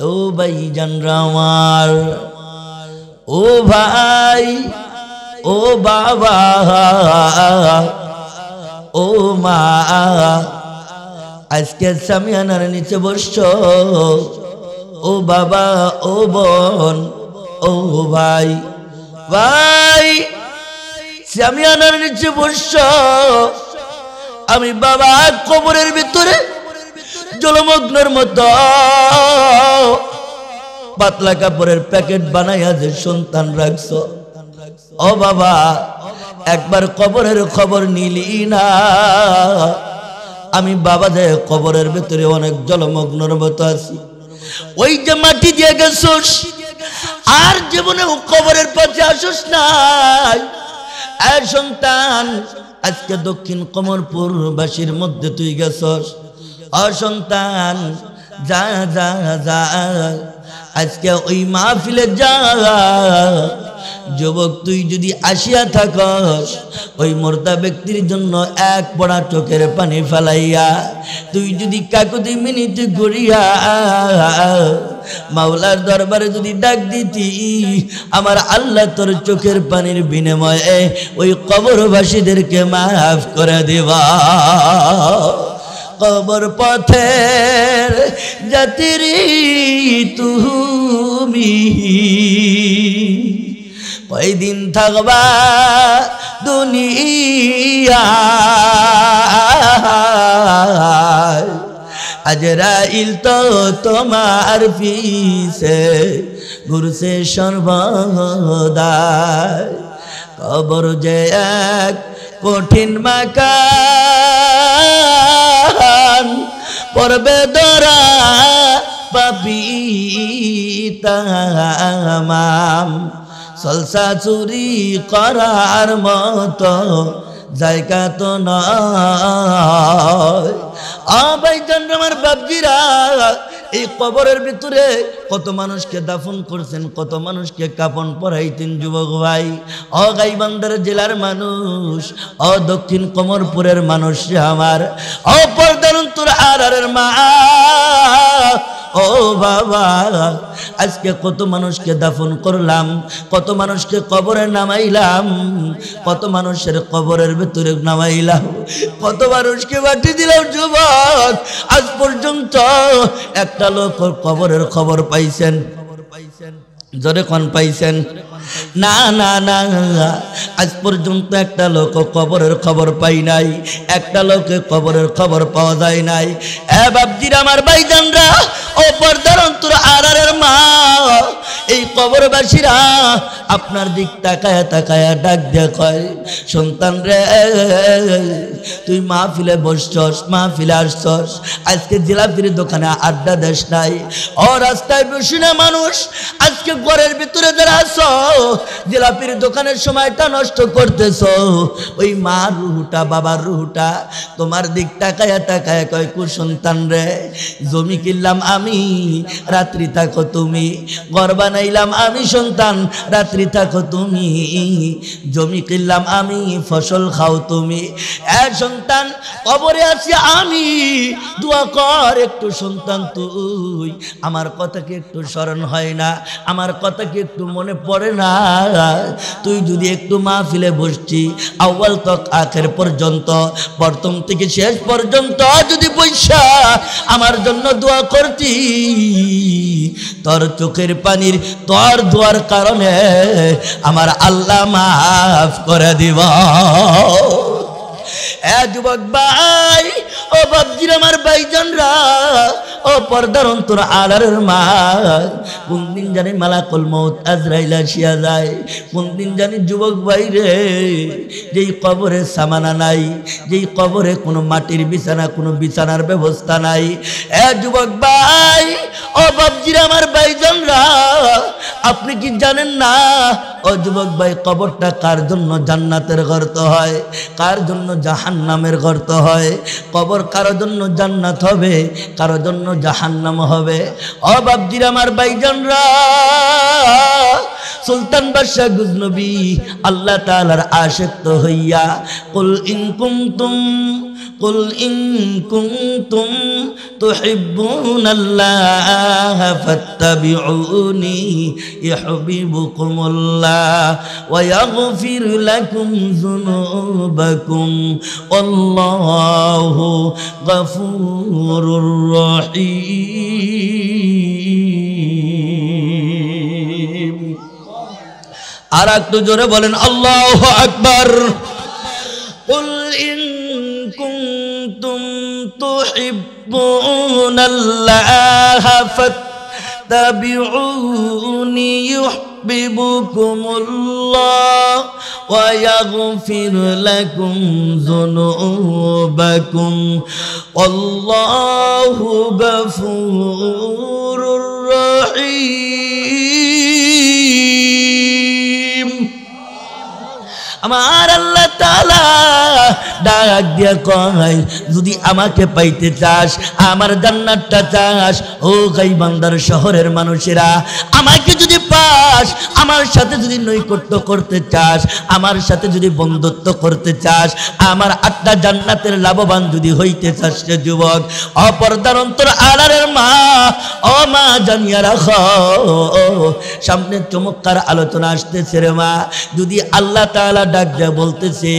ও ভাইজানরা আমার, ও ভাই, ও বাবা, ও মা, আজকে সামিয়ানার নিচে বসছো, ও বাবা, ও বোন, ও ভাই, ভাই সামিয়ানার নিচে বসছো। আমি বাবা কবরের ভিতরে জলমগ্নের মতো পাতলা কাপড়ের প্যাকেট বানাইয়া যে সন্তান রাখছো, ও বাবা একবার কবরের খবর নিলি না। আমি বাবা যে কবরের ভিতরে অনেক জলমগ্নের মতো আছি, ওই যে মাটি দিয়ে গেছোস আর জীবনে কবরের পাশে আসোস নাই। আর সন্তান আজকে দক্ষিণ কমরপুর বাসীর মধ্যে তুই গেছস, অসন্তান যা যা যা আজকে ওই মাহফিলে যা। যুবক তুই যদি আসিয়া থাকস, ওই মর্দা ব্যক্তির জন্য এক পড়া চোখের পানি ফেলাইয়া তুই যদি কাকুতি মিনিট ঘুরিয়া মাওলার দরবারে যদি ডাক দিতি, আমার আল্লাহ তোর চোখের পানির বিনিময়ে ওই কবরবাসীদেরকে মাফ করে দিবা। কবর পথের যাত্রী তুমি, কয়দিন থাকবা দুনিয়ায়, আজরাইল তো তোমার পিছে ঘুরছে সর্বদাই। কবর যে এক কঠিন মাকান, পড়বে ধরা পাপী তামাম, সলসা চুরি করার মতো জায়গা তো নয়। ভাইজান আমার বাপজিরা, এই কবরের ভিতরে কত মানুষকে দাফন করছেন, কত মানুষকে কাফন পরাইতেন যুবক ভাই। গাইবান্ধার জেলার মানুষ, দক্ষিণ কমরপুরের মানুষ আমার, পর্দার অন্তর আড়ারের মা, ও বাবা আজকে কত মানুষকে দাফন করলাম, কত মানুষকে কবরে নামাইলাম, কত মানুষের কবরের ভেতরে নামাইলাম, কত মানুষকে বাটি দিলাম যুবক। আজ পর্যন্ত একটা লোক কবরের খবর পাইছেন? জোরে কোন পাইছেন? না না না, আজ পর্যন্ত একটা লোক কবরের খবর পাই নাই, একটা লোকে কবরের খবর পাওয়া যায় নাই। এ বাপজিরা আমার ভাইজানরা, ও পর্দার অন্তর আড়ারের মা, এই কবরবাসীরা আপনার দিক তাকায়া তাকায়া ডাক দিয়ে কয়, সন্তান রে তুই মাহফিলে বসছস, মাহফিলে আসছস, আজকে জিলাপির দোকানে আড্ডা দেশ নাই, ও রাস্তায় বসে না মানুষ, আজকে ঘরের ভিতরে যারা আছো জিলাপির দোকানের সময়টা নষ্ট করতেছ। ওই মার রুহুটা, বাবার রুহুটা তোমার দিক তাকায়া তাকায়া কয়, কু সন্তান রে জমি কিনলাম আমি, রাত্রি থাকো তুমি, ঘর বানাইলাম আমি সন্তান, রাত্রি থাকো তুমি, জমি কিনলাম আমি, ফসল খাও তুমি। সন্তান কবরে আছি আমি, দোয়া কর একটু সন্তান, তুই আমার কথা কি একটু স্মরণ হয় না, আমার কথা কি একটু মনে পড়ে না? তুই যদি একটু মাহফিলে বসছি আউয়াল তক আখের পর্যন্ত, প্রথম থেকে শেষ পর্যন্ত যদি বৈশা আমার জন্য দোয়া করতি, তোর চোখের পানির তোর দোয়ার কারণে আমার আল্লাহ মাফ করে দিব। যুবক ভাই, ও বাপজির আমার ভাইজানরা, ও পর্দার অন্তর আড়ারের মা, কোন দিন জানি মালাকুল মউত আজরাইল আসিয়া যায়, কোন দিন জানি যুবক ভাই রে, যেই কবরে সামানা নাই, যেই কবরে কোনো মাটির বিছানা, কোনো বিছানার ব্যবস্থা নাই। যুবক ভাই, ও বাপজির আমার ভাইজানরা, আপনি কি জানেন না ও যুবক ভাই, কবরটা কার জন্য জান্নাতের গর্ত হয়, কার জন্য জাহান্নামের গর্ত হয়? কবর কারো জন্য জান্নাত হবে, কারো জন্য জাহান্নাম হবে। ও বাপজির আমার ভাইজানরা, সুলতান বাদশাহ গজনবী আল্লাহ তাআলার আশিক তো হইয়া, কুল ইন কুনতুম قل إن كنتم تحبون الله فاتبعوني يحببكم الله ويغفر لكم ذنوبكم والله غفور رحيم আর একটু জোরে বলেন আল্লাহু আকবার قل إن كنتم تحبون الله فاتبعوني يحببكم الله ويغفر لكم ذنوبكم والله غفور رحيم আমার আল্লাহ তাআলা ডাক দিয়া কয় যদি আমাকে পাইতে চাস আমার জান্নাতটা চাস ও গাইবান্দার শহরের মানুষেরা আমাকে যদি পাস আমার সাথে যদি নৈকট্য করতে চাস আমার সাথে যদি বন্ধুত্ব করতে চাস আমার আটটা জান্নাতের লাভবান যদি হইতে চাস রে যুবক অপরদার অন্তর আড়ালের মা ও মা জানিয়া রাখো সামনে চমৎকার আলোচনা আসতেছে রে মা যদি আল্লাহ তাআলা ডাক দেয়া বলতেছে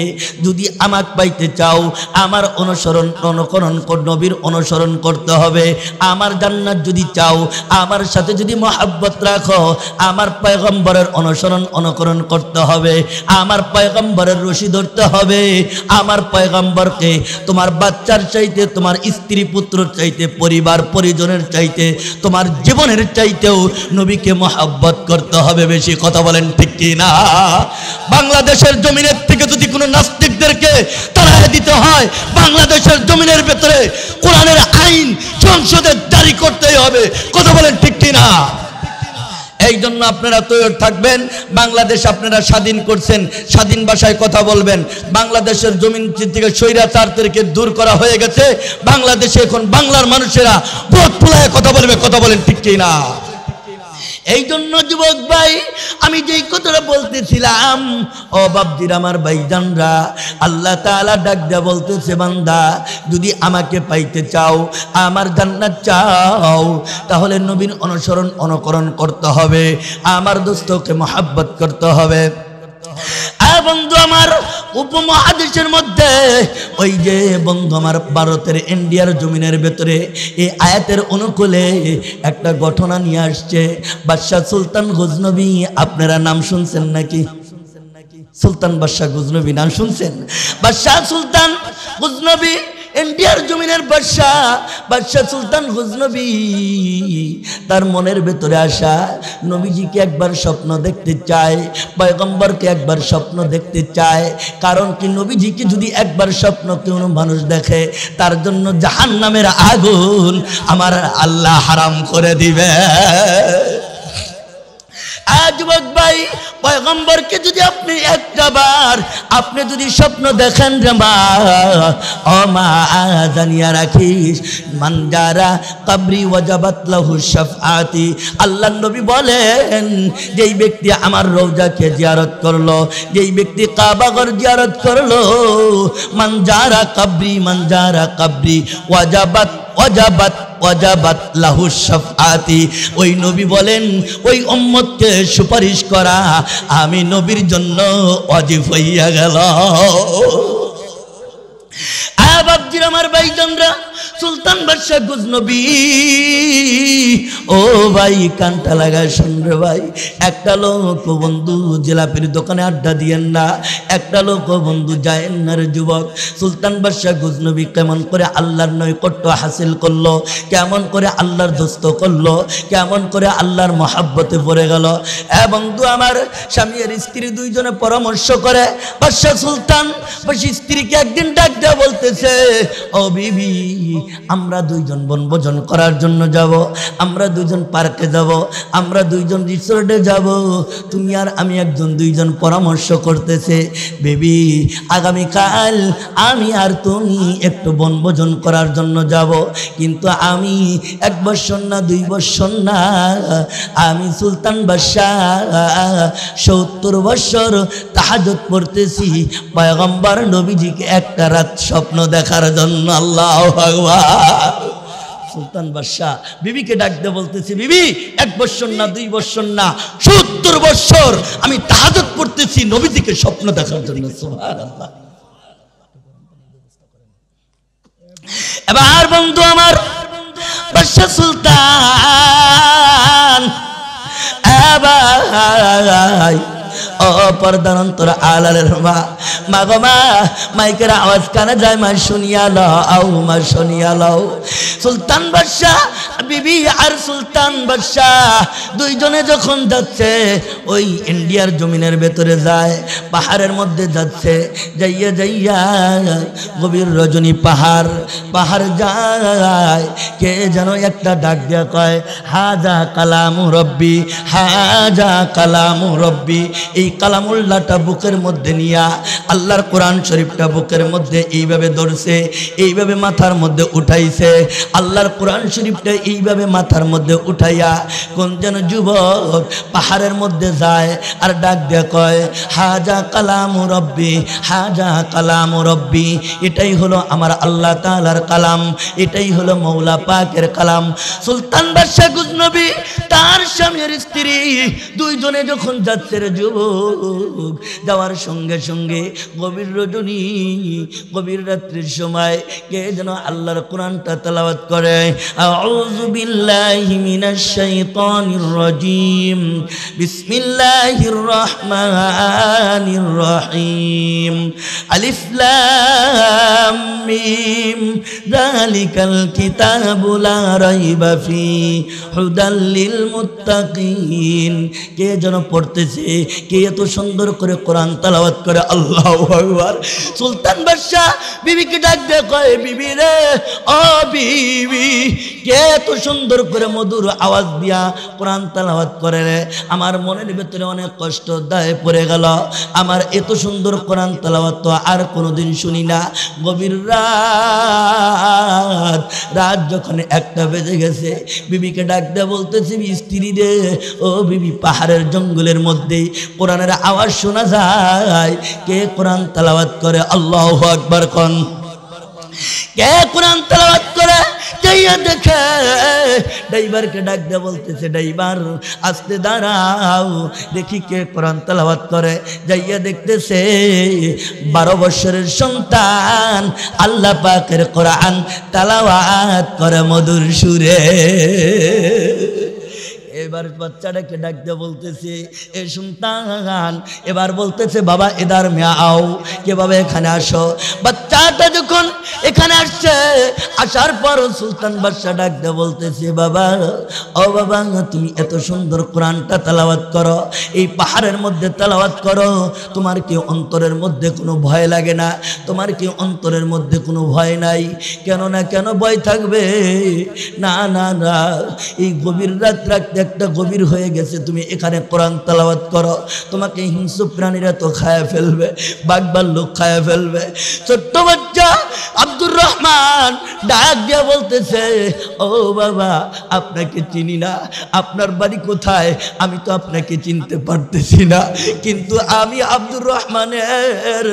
যদি আমাকে পাইতে চাও আমার অনুকরণ নবীর অনুসরণ করতে হবে আমার জান্নাত যদি চাও আমার সাথে যদি মহব্বত রাখো আমার পয়গম্বরের অনুকরণ করতে হবে আমার পয়গম্বরের রশি ধরতে হবে আমার পয়গম্বরকে তোমার বাচ্চার চাইতে তোমার স্ত্রী পুত্র চাইতে পরিবার পরিজনের চাইতে তোমার জীবনের চাইতেও নবীকে মহব্বত করতে হবে বেশি কথা বলেন ঠিক কি না বাংলাদেশের জমিনের থেকে যদি কোনো নাস্তিকদেরকে তাড়ায় দিতে হয় বাংলাদেশের জমিনের ভেতরে কোরআনের আইন সংসদে জারি করতেই হবে কথা বলেন ঠিক কি না এই জন্য আপনারা তৈরি থাকবেন বাংলাদেশ আপনারা স্বাধীন করছেন স্বাধীন ভাষায় কথা বলবেন বাংলাদেশের জমিন থেকে স্বৈরাচারদেরকে দূর করা হয়ে গেছে বাংলাদেশে এখন বাংলার মানুষেরা ভোট ফুলায় কথা বলবে কথা বলেন ঠিক কি না এই জন্য যুবক ভাই আমি যেই কথাটা বলতেছিলাম ও বাপজির আমার ভাইজানরা আল্লাহ তাআলা ডাক দেয়া বলতেছে বান্দা যদি আমাকে পাইতে চাও আমার জান্নাত চাও তাহলে নবীর অনুকরণ করতে হবে আমার দোস্তকে মহব্বত করতে হবে বন্ধু আমার উপমহাদেশের মধ্যে ওই যে বন্ধু আমার ভারতের ইন্ডিয়ার জমিনের ভেতরে এই আয়াতের অনুকূলে একটা ঘটনা নিয়ে আসছে বাদশাহ সুলতান গজনবী আপনারা নাম শুনছেন নাকি সুলতান বাদশাহ গজনবী নাম শুনছেন বাদশাহ সুলতান গজনবী ইন্ডিয়ার জমিনের বাদশাহ সুলতান গজনবী তার মনের ভেতরে আসা নবীজিকে একবার স্বপ্ন দেখতে চায় পয়গম্বরকে একবার স্বপ্ন দেখতে চায় কারণ কি নবীজিকে যদি একবার স্বপ্ন কোনো মানুষ দেখে তার জন্য জাহান্নামের আগুন আমার আল্লাহ হারাম করে দিবে যুবক ভাই পয়গম্বরকে যদি আপনি একবার আপনি যদি স্বপ্ন দেখেন রে মা ও মা জানিয়া রাখিস মান যারা কবরি ওয়াজাবাত লাহু শাফাআতি আল্লাহর নবী বলেন যেই ব্যক্তি আমার রওজাকে জিয়ারত করলো যেই ব্যক্তি কাবা ঘর জিয়ারত করলো মান যারা কবরি ওয়াজাবাত লাহু শাফাআতি ওই নবী বলেন ওই উম্মতকে সুপারিশ করা আমি নবীর জন্য ওয়াজিব হইয়া গেল বাপজির আমার ভাইজানরা সুলতান বাদশাহ গজনবী ও ভাই কানটা লাগায় শুন রে ভাই একটা লোক বন্ধু জিলাপির দোকানে আড্ডা দিয়েন না একটা লোক বন্ধু যায়েন না রে যুবক সুলতান বাদশাহ গজনবী কেমন করে আল্লাহর নৈকট্য হাসিল করলো কেমন করে আল্লাহর দোস্ত করলো কেমন করে আল্লাহর মহাব্বতে পড়ে গেল বন্ধু আমার স্বামী আর স্ত্রী দুইজনে পরামর্শ করে বাদশাহ সুলতান স্ত্রীকে একদিন ডাক দেয়া বলতেছে ও বিবি আমরা দুইজন বনভোজন করার জন্য যাব আমরা দুইজন পার্কে যাব আমরা দুইজন রিসোর্টে যাব তুমি আর আমি দুইজন পরামর্শ করতেছে বেবি আগামীকাল আমি আর তুমি একটু বনভোজন করার জন্য যাব কিন্তু আমি 1 বছর না 2 বছর না আমি সুলতান বাদশাহ 70 বছর তাহাজ্জুদ পড়তেছি পয়গম্বর নবীজিকে একটা রাত স্বপ্ন দেখার জন্য। আল্লাহু আকবার। সুলতান বাদশাহ বিবিকে ডাকতে বলতেছি, বিবি 1 বছর না 2 বছর না 70 বছর আমি তাহাজ্জুদ পড়তেছি নবীজিকে স্বপ্ন দেখার জন্য। সুবহানাল্লাহ। এবার বন্ধু আমার বাদশাহ সুলতান এবার ও পর্দার অন্তর আলালের মা গো মা, মাইকের আওয়াজ কানে যায়, মা শুনিয়া লও, মা শুনিয়া লও। সুলতান বাদশাহ বিবি আর সুলতান বাদশাহ দুইজনে যখন যাচ্ছে ওই ইন্ডিয়ার জমিনের ভেতরে যায়, পাহাড়ের মধ্যে যাচ্ছে, যাইয়া যাইয়া গভীর রজনী পাহাড় যায়, কে যেন একটা ডাক দিয়া কয়, হাজা কালামু রব্বি, হাজা কালামু রব্বি। এই কালামুল্লাহটা বুকের মধ্যে নিয়া আল্লাহর কোরআন শরীফটা বুকের মধ্যে এইভাবে ধরছে, এইভাবে মাথার মধ্যে উঠাইছে, আল্লাহর কোরআন শরীফটা এইভাবে মাথার মধ্যে উঠাইয়া কোন যেন যুবক পাহাড়ের মধ্যে যায় আর ডাক দিয়ে কয়, হাজা কালামু রব্বি, হাজা কালামু রব্বি। এটাই হলো আমার আল্লাহ তাআলার কালাম, এটাই হলো মৌলা পাকের কালাম। সুলতান বাদশাহ গজনবী তার স্বামীর স্ত্রী দুইজনে যখন যাচ্ছে রে যুবক, যাওয়ার সঙ্গে সঙ্গে গভীর রজনী গভীর রাত্রির সময় কে যেন আল্লাহর কোরআনটা তেলাওয়াত করে, আউযু বিল্লাহি মিনাশ শাইতানির রাজীম, বিসমিল্লাহির রহমানির রহিম, আলিফ লাম মিম, যালিকাল কিতাবু লা রাইবা ফি, হুদাল লিল মুত্তাকিন। কে যেন পড়তেছে, কে এত সুন্দর করে কোরআন তেলাওয়াত করে, আল্লাহু আকবার। সুলতান বাদশাহ বিবিকে ডাক দিয়ে কয়, বিবি রে, ও বিবি, কে এত সুন্দর করে মধুর আওয়াজ দিয়া কোরআন তেলাওয়াত করে রে? আমার মনের ভিতরে অনেক কষ্ট দায়ে পড়ে গেল, আমার এত সুন্দর কোরআন তেলাওয়াত তো আর কোনোদিন শুনি না। গভীর রাত যখন 1টা বেজে গেছে, বিবিকে ডাক দিয়ে বলতেছি, স্ত্রী রে, ও বিবি, পাহাড়ের জঙ্গলের মধ্যে কোরআনের আওয়াজ শোনা যায়, কে কোরআন তেলাওয়াত করে? আল্লাহু আকবার কোন, কে কোরআন তেলাওয়াত করে? যাইয়া দেখে ড্রাইভারকে ডাক দিয়ে বলতেছে, ড্রাইভার আস্তে দাঁড়াও, দেখি কে কোরআন তেলাওয়াত করে। যাইয়া দেখতেছে 12 বছরের সন্তান আল্লাহ পাকের কোরআন তেলাওয়াত করে মধুর সুরে। এবার বাচ্চাটাকে ডাক দিয়ে বলতেছে, এ সন্তান, এবার বলতেছে, বাবা এদার মেয়া আও, কে বাবা এখানে আসো। বাচ্চাটা যখন এখানে আসছে, আসার পর সুলতান বাদশা ডাক দিয়ে বলতেছে, বাবা, ও বাবা, তুমি এত সুন্দর কোরআনটা তেলাওয়াত করো, এই পাহাড়ের মধ্যে তেলাওয়াত করো, তোমার কি অন্তরের মধ্যে কোনো ভয় লাগে না? তোমার কি অন্তরের মধ্যে কোনো ভয় নাই? কেন না, কেন ভয় থাকবে? না না না, এই গভীর রাত রাখতে একটা গভীর হয়ে গেছে, তুমি এখানে কোরআন তেলাওয়াত করো, তোমাকে হিংস্র প্রাণীরা তো খায়া ফেলবে, বাঘ ভাল্লুক খায়া ফেলবে। ছোট্ট বাচ্চা আব্দুর রহমান ডাক দিয়া বলতেছে, ও বাবা, আপনাকে চিনি না, আপনার বাড়ি কোথায়? আমি তো আপনাকে চিনতে পারতেছি না, কিন্তু আমি আব্দুর রহমানের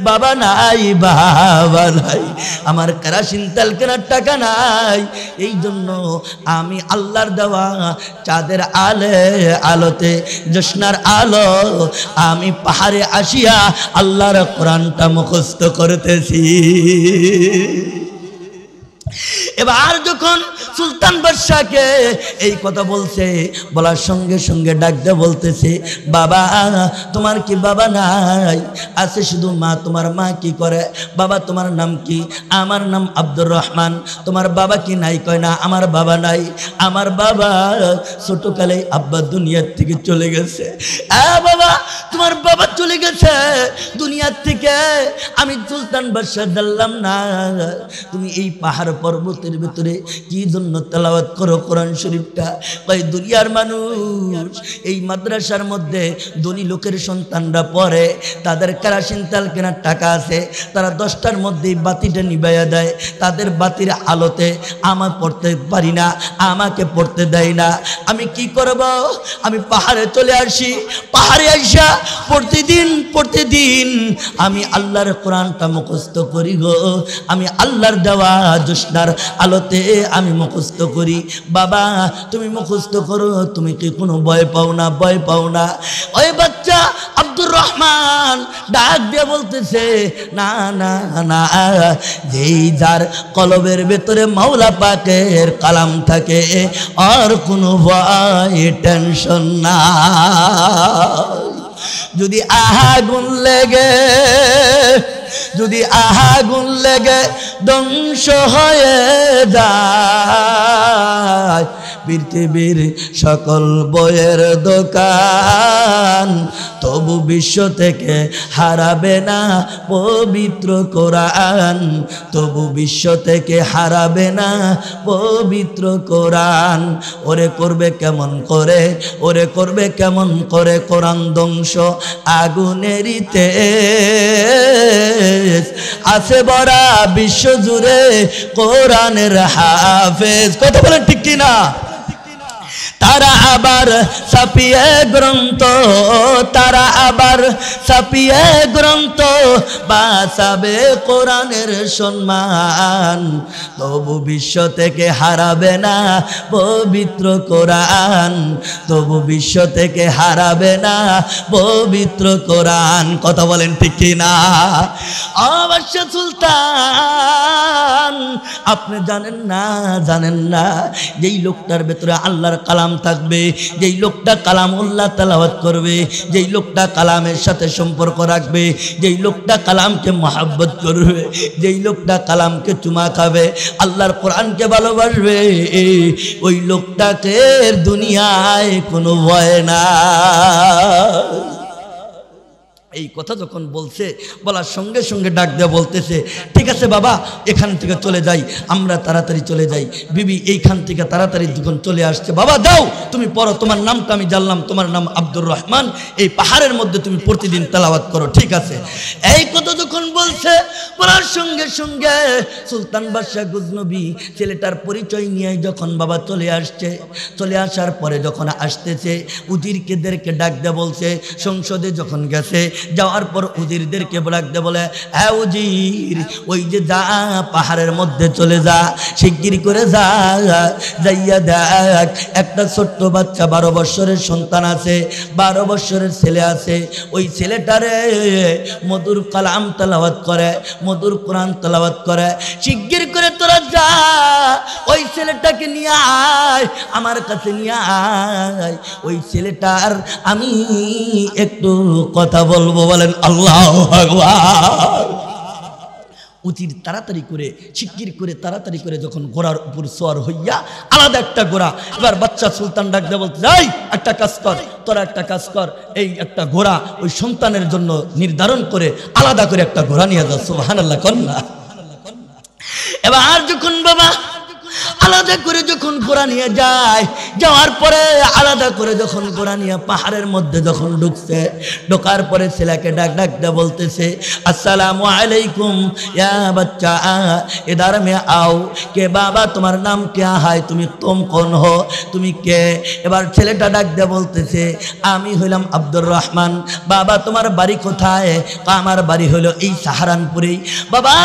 বাবা নাই, বাবা নাই, আমার কেরাসিন তেল কেনার টাকা নাই, এই জন্য আমি আল্লাহর দেওয়া চাঁদের আলোতে, জ্যোৎস্নার আলো, আমি পাহাড়ে আসিয়া আল্লাহর কোরআনটা মুখস্থ করতেছি। এবার যখন সুলতান বাদশাকে এই কথা বলছে, বলার সঙ্গে সঙ্গে ডাক দিয়ে বলতেছে, বাবা, তোমার কি বাবা নাই? আছে শুধু মা। তোমার মা কি করে? বাবা, তোমার নাম কি? আমার নাম আব্দুর রহমান। তোমার বাবা কি নাই? কয় না, আমার বাবা নাই, আমার বাবা ছোটকালে আব্বা দুনিয়ার থেকে চলে গেছে। বাবা, তোমার বাবা চলে গেছে দুনিয়ার থেকে, আমি সুলতান বাদশা জানলাম না। তুমি এই পাহাড় পর্বতের ভিতরে কি জন্য তেলাওয়াত করো কোরআন শরীফটা? কই দুনিয়ার মানুষ এই মাদ্রাসার মধ্যে ধনী লোকের সন্তানরা পড়ে, তাদের কেরাসিন তেল কেনার টাকা আছে, তারা 10টার মধ্যেই বাতিটা নিভাইয়া দেয়। তাদের বাতির আলোতে আমার পড়তে পারি না, আমাকে পড়তে দেয় না। আমি কি করব? আমি পাহাড়ে চলে আসি, পাহাড়ে আইসা প্রতিদিন আমি আল্লাহর কোরআনটা মুখস্থ করি গো। আমি আল্লাহর দেওয়া জ্যোৎস্নার আলোতে আমি মুখস্থ করি। বাবা তুমি মুখস্থ করো, তুমি কি কোনো ভয় পাও না? ভয় পাও না? ওই বাচ্চা আব্দুর রহমান ডাক দিয়ে বলতেছে, না না না, যেই যার কলবের ভেতরে মাওলা পাকের কালাম থাকে আর কোনো ভয় টেনশন না। যদি আগুন লেগে ধ্বংস হয়ে যায় পৃথিবীর সকল বইয়ের দোকান, তবু বিশ্ব থেকে হারাবে না পবিত্র কোরআন, তবু বিশ্ব থেকে হারাবে না পবিত্র কোরআন। ওরে করবে কেমন করে কোরআন ধ্বংস? আগুনেরই তেজ আছে ভরা বিশ্ব জুড়ে কোরআনের হাফেজ। কথা বলেন ঠিক কিনা? তারা আবার ছাপিয়ে গ্রন্থ বাঁচাবে কোরআনের সম্মান, তবু বিশ্ব থেকে হারাবে না পবিত্র কোরআন, তবু বিশ্ব থেকে হারাবে না পবিত্র কোরআন। কথা বলেন ঠিক কিনা? অবশ্য সুলতান আপনি জানেন না যেই লোকটার ভেতরে আল্লাহর কালাম থাকবে, যেই লোকটা কালামুল্লাহ তেলাওয়াত করবে, যেই লোকটা কালামের সাথে সম্পর্ক রাখবে, যেই লোকটা কালামকে মহব্বত করবে, যেই লোকটা কালামকে চুমা খাবে, আল্লাহর কোরআনকে ভালোবাসবে, ওই লোকটাকে দুনিয়ায় কোনো ভয় না। এই কথা যখন বলার সঙ্গে সঙ্গে ডাক দেওয়া বলতেছে, ঠিক আছে বাবা এখান থেকে চলে যাই, আমরা তাড়াতাড়ি চলে যাই। বিবি এইখান থেকে তাড়াতাড়ি যখন চলে আসছে, বাবা দাও তুমি পড়ো, তোমার নামটা আমি জানলাম, তোমার নাম আব্দুর রহমান, এই পাহাড়ের মধ্যে তুমি প্রতিদিন তেলাওয়াত করো, ঠিক আছে। এই কথা যখন বলছে, বলার সঙ্গে সঙ্গে সুলতান বাদশাহ গজনবী ছেলেটার পরিচয় নিয়ে যখন বাবা চলে আসার পরে যখন আসতেছে, উজিরদেরকে ডাক দেওয়া বলছে। সংসদে যখন গেছে, যাওয়ার পর উজিরদেরকে ডাকতে বলে, হ্যাঁ উজির, ওই যে যা পাহাড়ের মধ্যে চলে যা, শিগগির করে যাইয়া দেখ একটা ছোট্ট বাচ্চা 12 বছরের সন্তান আছে, 12 বছরের ছেলে আছে, ওই ছেলেটারে মধুর কালাম তেলাওয়াত করে, মধুর কোরআন তেলাওয়াত করে। শিগগির করে তোরা যা, ওই ছেলেটাকে নিয়ে আয়, আমার কাছে নিয়ে আয়, ওই ছেলেটার আমি একটু কথা বলবো। বলেন আল্লাহু আকবার। উজির শিগগির করে তাড়াতাড়ি করে যখন ঘোড়ার উপর সওয়ার হইয়া, আলাদা একটা ঘোড়া, এবার বাচ্চা সুলতান ডাক দিয়ে বলতে, যাই একটা কাজ কর, তোরা একটা কাজ কর, এই একটা ঘোড়া ওই সন্তানের জন্য নির্ধারণ করে আলাদা করে একটা ঘোড়া নিয়ে যাও। সুবহানাল্লাহ কন্যা। এবার যখন বাবা আলাদা করে যখন ঘোড়া নিয়ে যায়, যাওয়ার পরে আলাদা করে যখন ঘোড়া নিয়ে পাহাড়ের মধ্যে যখন ঢোকার পরে ছেলেকে ডাক দিয়ে বলতেছে, আসসালামু আলাইকুম ইয়া বাচ্চা, ইধার মে আও। কে বাবা, তোমার নাম क्या है, तुम कौन हो, তুমি কে? এবার ছেলেটা ডাক দিয়ে বলতেছে, আমি হইলাম আব্দুর রহমান। বাবা তোমার বাড়ি কোথায়? আমার বাড়ি হলো এই সাহারানপুরেই। বাবা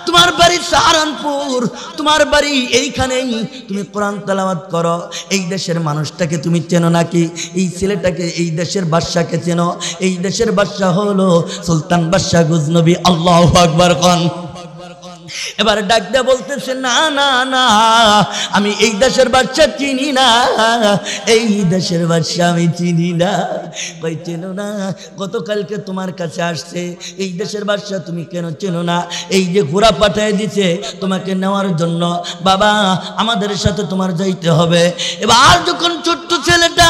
তোমার বাড়ি সাহারানপুর, তোমার বাড়ি এইখানেই, তুমি কোরআন তেলাওয়াত করো। এই দেশের মানুষটাকে তুমি চেনো নাকি? এই ছেলেটাকে, এই দেশের বাদশাকে চেনো? এই দেশের বাদশা হলো সুলতান বাদশাহ গজনবী। আল্লাহু আকবার কোন। এবার ডাক দিয়ে বলতেছে, না না না, আমি এই দেশের বাদশা চিনি না, এই দেশের বাদশা আমি চিনি না। কই চেনো না? গতকালকে তোমার কাছে আসছে এই দেশের বাদশা, তুমি কেন চেনো না? এই যে ঘোড়া পাঠিয়ে দিছে তোমাকে নেওয়ার জন্য, বাবা আমাদের সাথে তোমার যাইতে হবে। এবার যখন ছোট্ট ছেলেটা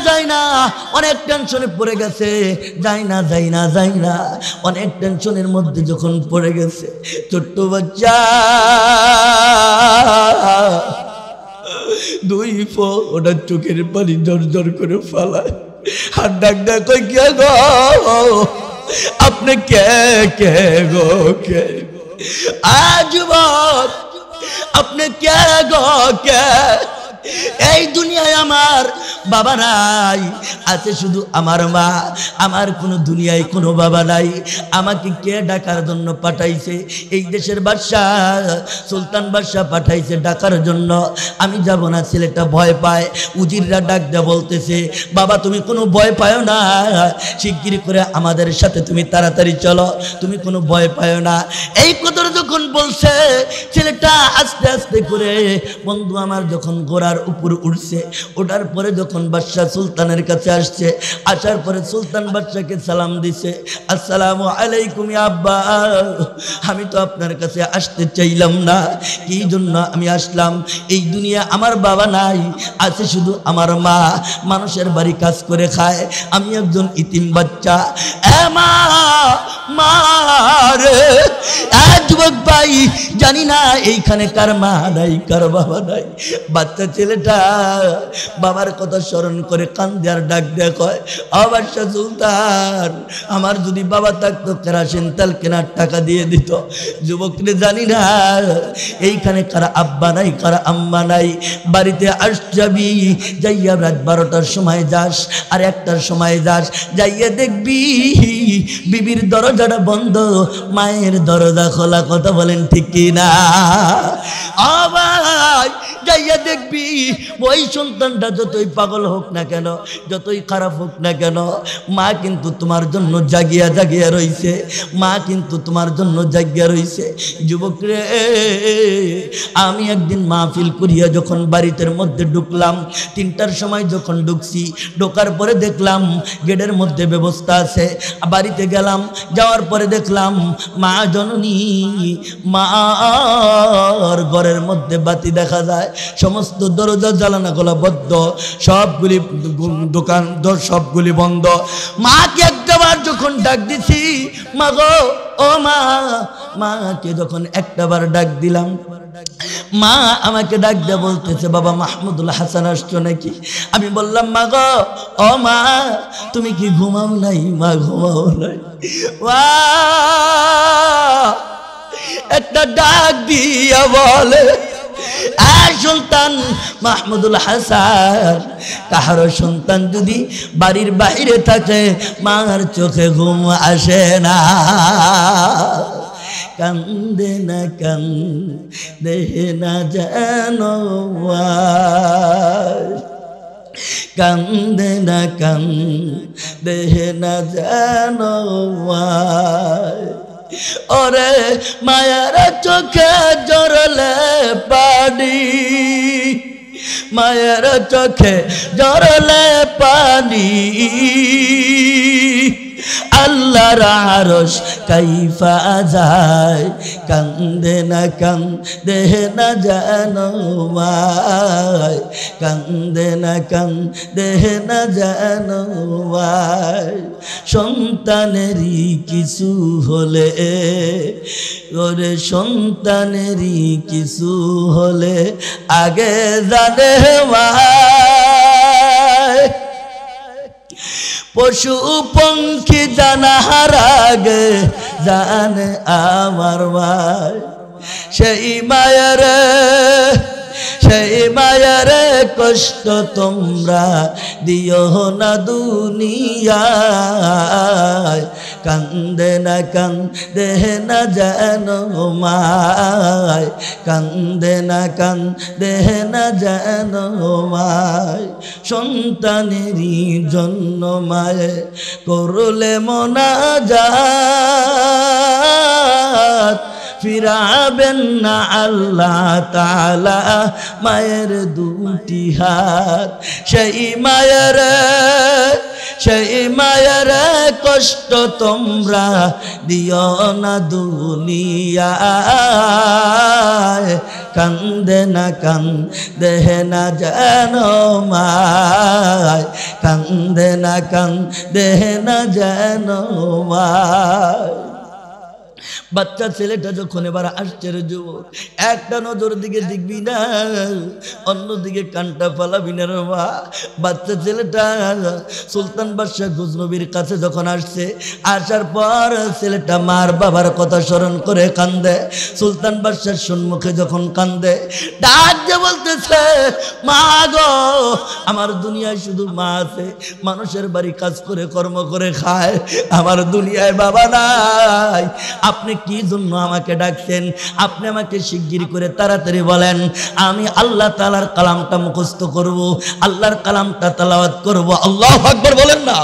যায় না, অনেক টেনশনে পড়ে গেছে, যায় না অনেক টেনশনের মধ্যে যখন পড়ে গেছে, ছোট্ট বাচ্চা দুই ফোঁটা চোখের পানি জর করে ফালায়, আর ডাক কই কে গো আপনি কে গো কে যুবক আপনি কে গো কে? এই দুনিয়ায় আমার বাবা নাই, আছে শুধু আমার মা। আমার কোনো দুনিয়ায় কোনো বাবা নাই। আমাকে কে ডাকার জন্য পাঠাইছে? এই দেশের বাদশাহ সুলতান বাদশাহ পাঠাইছে ডাকার জন্য। আমি যাব না, ছেলেটা ভয় পায়। উজিররা ডাক দেয়া বলতেছে, বাবা তুমি কোনো ভয় পাও না, শিগগির করে আমাদের সাথে তুমি তাড়াতাড়ি চলো, তুমি কোনো ভয় পাও না। এই কথা যখন বলছে, ছেলেটা আস্তে আস্তে করে বন্ধু আমার যখন ঘোড়ার উপর উঠছে, ওঠার পরে যখন বাদশাহ সুলতানের কাছে আসছে, আসার পরে সুলতান বাদশাকে সালাম দিছে, আসসালামু আলাইকুম ইয়া আব্বা। আমি তো আপনার কাছে আসতে চাইলাম না, কি জন্য আমি আসলাম? এই দুনিয়া আমার বাবা নাই, আছে শুধু আমার মা। মানুষের বাড়ি কাজ করে খায়, আমি একজন ইতিম বাচ্চা। মা মা রে যুবক ভাই, জানি না এইখানে কার মা নাই কার বাবা নাই। বাচ্চা ছেলেটা বাবার কথা স্মরণ করে কান্দে আর ডাক দেয়া কয়, বাদশাহ সুলতান আমার যদি বাবা থাকতো কেরাসিন তেল কেনার টাকা দিয়ে দিত। যুবকরে জানি না এইখানে কার আব্বা নাই কার আম্মা নাই। বাড়িতে যাবি, যাইয়া রাত 12টার সময় যাস আর 1টার সময় যাস, যাইয়া দেখবি বিবির দরজাটা বন্ধ, মায়ের দরজা খোলা। কথা বলেন ঠিক কিনা? আবার যাইয়া দেখবি ওই সন্তানটা যতই পাগল হোক না কেন, যতই খারাপ হোক না কেন, মা কিন্তু তোমার জন্য জাগিয়া রইছে, মা কিন্তু তোমার জন্য জাগিয়া রইছে। যুবক রে, আমি একদিন মাহফিল করিয়া যখন বাড়িতে মধ্যে ঢুকলাম, 3টার সময় যখন ঢুকছি, ঢোকার পরে দেখলাম গেটের মধ্যে ব্যবস্থা আছে। বাড়িতে গেলাম, যাওয়ার পরে দেখলাম মা জননী, মার ঘরের মধ্যে বাতি দেখা যায়, সমস্ত দরজা জ্বালানা গোলা বদ্ধ, সবগুলি দোকান সবগুলি বন্ধ। মাকে একটাবার যখন ডাক দিছি, মা গো ও মা, মাকে যখন একটাবার ডাক দিলাম, মা আমাকে ডাক দিয়ে বলতেছে, বাবা মাহমুদুল হাসান আসছো নাকি? আমি বললাম, মা গো ও মা, তুমি কি ঘুমাও নাই? মা ঘুমাও নাই। একটা ডাক দিয়া বলে, সন্তান মাহমুদুল হাসান, কাহারো সন্তান যদি বাড়ির বাইরে থাকে, মার চোখে ঘুম আসে না। কান্দে না কান্দে না যেন, কান্দে না কান্দে না যেন। ওরে মায়ার চোখে জড়লে পানি, মায়ের চোখে জড়লে পানি, আল্লাহর আরশ কাইফা যায়, কান্দে না জানো মায়, কান্দে না জানো মায়। সন্তানেরই কিছু হলে, ওরে সন্তানেরই কিছু হলে আগে জানে মায়। পশু পঙ্খী জানার আগে জানে আমার মায়। সেই মায়ের কষ্ট তোমরা দিও না দুনিয়ায়, কান্দে না যেন মায়, কান্দে না যেন মায়। সন্তানেরই জন্য মায়ে করলে মোনাজাত, ফিরাবেন না আল্লাহ তাআলা মায়ের দুটি হাত। সেই মায়ের কষ্ট তোমরা দিও না দুনিয়ায়, কান্দে না যেন মায়, কান্দে না যেন মায়। বাচ্চা ছেলেটা যখন এবার আসছে রে যুবক, একটা নজর দিকে দেখবি না, অন্যদিকে কানটা ফালাবি না রে মা। বাচ্চা ছেলেটা সুলতান বাদশাহ গজনবীর কাছে যখন আসছে, আসার পর ছেলেটা মার বাবার কথা স্মরণ করে কান্দে। সুলতান বাদশার সম্মুখে যখন কান্দে, ডাক দিয়ে বলতেছে, মা গো, আমার দুনিয়ায় শুধু মা আছে, মানুষের বাড়ি কাজ করে কর্ম করে খায়, আমার দুনিয়ায় বাবা নাই। আপনি কি জন্য আমাকে ডাকছেন? আপনি আমাকে শিগগির করে তাড়াতাড়ি বলেন, আমি আল্লাহ তাআলার কালামটা মুখস্থ করব, আল্লাহর কালামটা তেলাওয়াত করব। আল্লাহু আকবার বলেন না।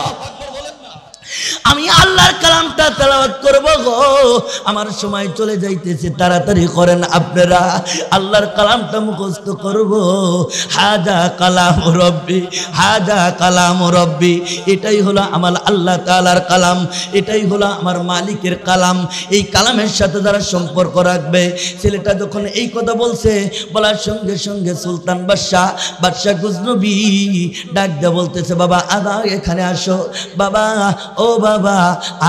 আমি আল্লাহর কালামটা তেলাওয়াত করব গো, আমার সময় চলে যাইতেছে, তাড়াতাড়ি করেন আপনারা, আল্লাহর কালামটা মুখস্থ করব। হাজা কালাম রব্বি, হাজা কালাম রব্বি, এটাই হলো আমার আল্লাহ তাআলার কালাম, এটাই হলো আমার মালিকের কালাম। এই কালামের সাথে যারা সম্পর্ক রাখবে। ছেলেটা যখন এই কথা বলছে, বলার সঙ্গে সঙ্গে সুলতান বাদশাহ গজনবী ডাক দিয়ে বলতেছে, বাবা আদা এখানে আসো। বাবা, ও বাবা,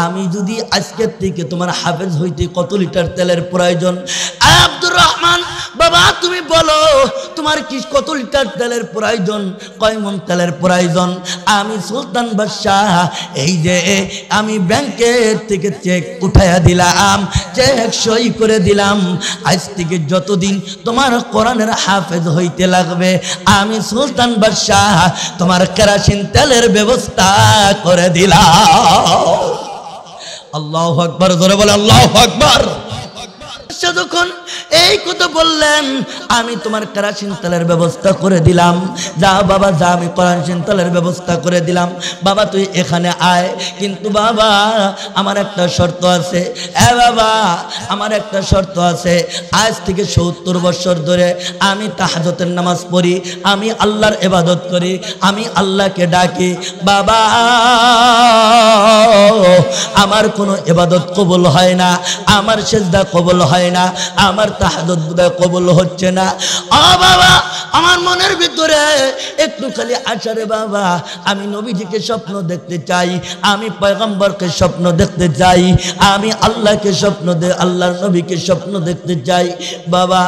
আমি যদি আজকের থেকে তোমার হাফেজ হইতে কত লিটার তেলের প্রয়োজন? আব্দুর রহমান, বাবা তুমি বলো, তোমার কি কত লিটার তেলের প্রয়োজন, কয় মণ তেলের প্রয়োজন? আমি সুলতান বাদশাহ, এই যে আমি ব্যাংকের থেকে চেক উঠাইয়া দিলাম, চেক সই করে দিলাম, আজ থেকে যতদিন তোমার কোরআনের হাফেজ হইতে লাগবে, আমি সুলতান বাদশাহ তোমার কেরোসিন তেলের ব্যবস্থা করে দিলাম। আল্লাহু আকবার, জোরে বলে আল্লাহু আকবার। যখন এই কথা বললেন, আমি তোমার কেরোসিন তেলের ব্যবস্থা করে দিলাম, যা বাবা যা, আমি কেরোসিন তেলের ব্যবস্থা করে দিলাম, বাবা তুই এখানে আয়। কিন্তু বাবা আমার একটা শর্ত আছে, বাবা আমার একটা শর্ত আছে, আজ থেকে 70 বছর ধরে আমি তাহাজ্জুদের নামাজ পড়ি, আমি আল্লাহর ইবাদত করি, আমি আল্লাহকে ডাকি, বাবা আমার কোনো ইবাদত কবুল হয় না, আমার সিজদা কবুল হয় না, আমার তাহাজ্জুদ কবুল হচ্ছে না। ও বাবা, আমার মনের ভিতরে একটু খালি আশা রে বাবা, আমি নবীজিকে স্বপ্ন দেখতে চাই, আমি পয়গম্বরকে স্বপ্ন দেখতে চাই, আমি আল্লাহকে স্বপ্ন আল্লাহর নবীকে স্বপ্ন দেখতে চাই। বাবা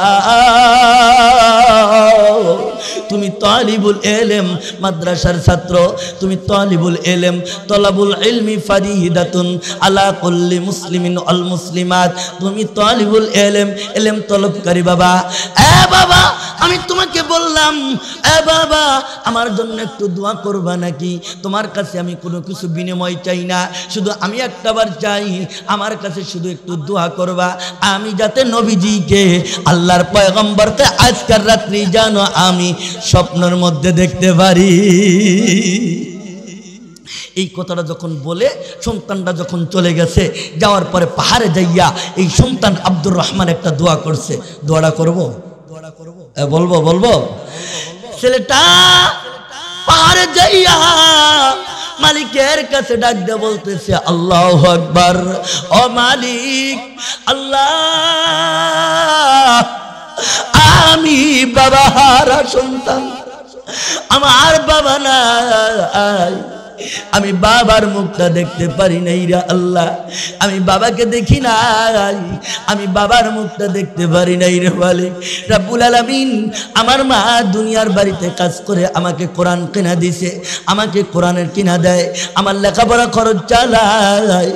তুমি তালিবুল ইলম, মাদ্রাসার ছাত্র, তুমি তালিবুল ইলম, তলাবুল ইলমি ফারিদাতুন আলা কুল্লি মুসলিমিন আল মুসলিমাত, তুমি তালিবুল ইলম, ইলম তলবকারী বাবা। বাবা আমি তোমাকে বললাম, বাবা আমার জন্য একটু দোয়া করবা নাকি? তোমার কাছে আমি কোনো কিছু বিনিময় চাই না, শুধু আমি একটাবার চাই, আমার কাছে শুধু একটু দোয়া করবা, আমি যাতে নবীজিকে, আল্লাহর পয়গম্বরকে আজকের রাত্রি যেন আমি স্বপ্নের মধ্যে দেখতে পারি। এই কথাটা যখন বলে সন্তানটা যখন চলে গেছে, যাওয়ার পরে পাহাড়ে যাইয়া এই সন্তান আব্দুর রহমান একটা দোয়া করছে। দোয়াটা করবো, বলবো। ছেলেটা পাহাড়ে যাইয়া মালিকের কাছে ডাক দিয়ে বলতেছে, আল্লাহু আকবার, ও মালিক আল্লাহ, আমি বাবা হারা সন্তান, আমার বাবা নাই, আমি বাবার মুখটা দেখতে পারি নাই রে আল্লাহ, আমি বাবাকে দেখি নাই, আমি বাবার মুখটা দেখতে পারি নাই রে মালিক রব্বুল আলামিন। আমার মা দুনিয়ার বাড়িতে কাজ করে আমাকে কোরআন কিনা দিছে, আমাকে কোরআনের কিনা দেয়, আমার লেখাপড়া খরচ চালায়।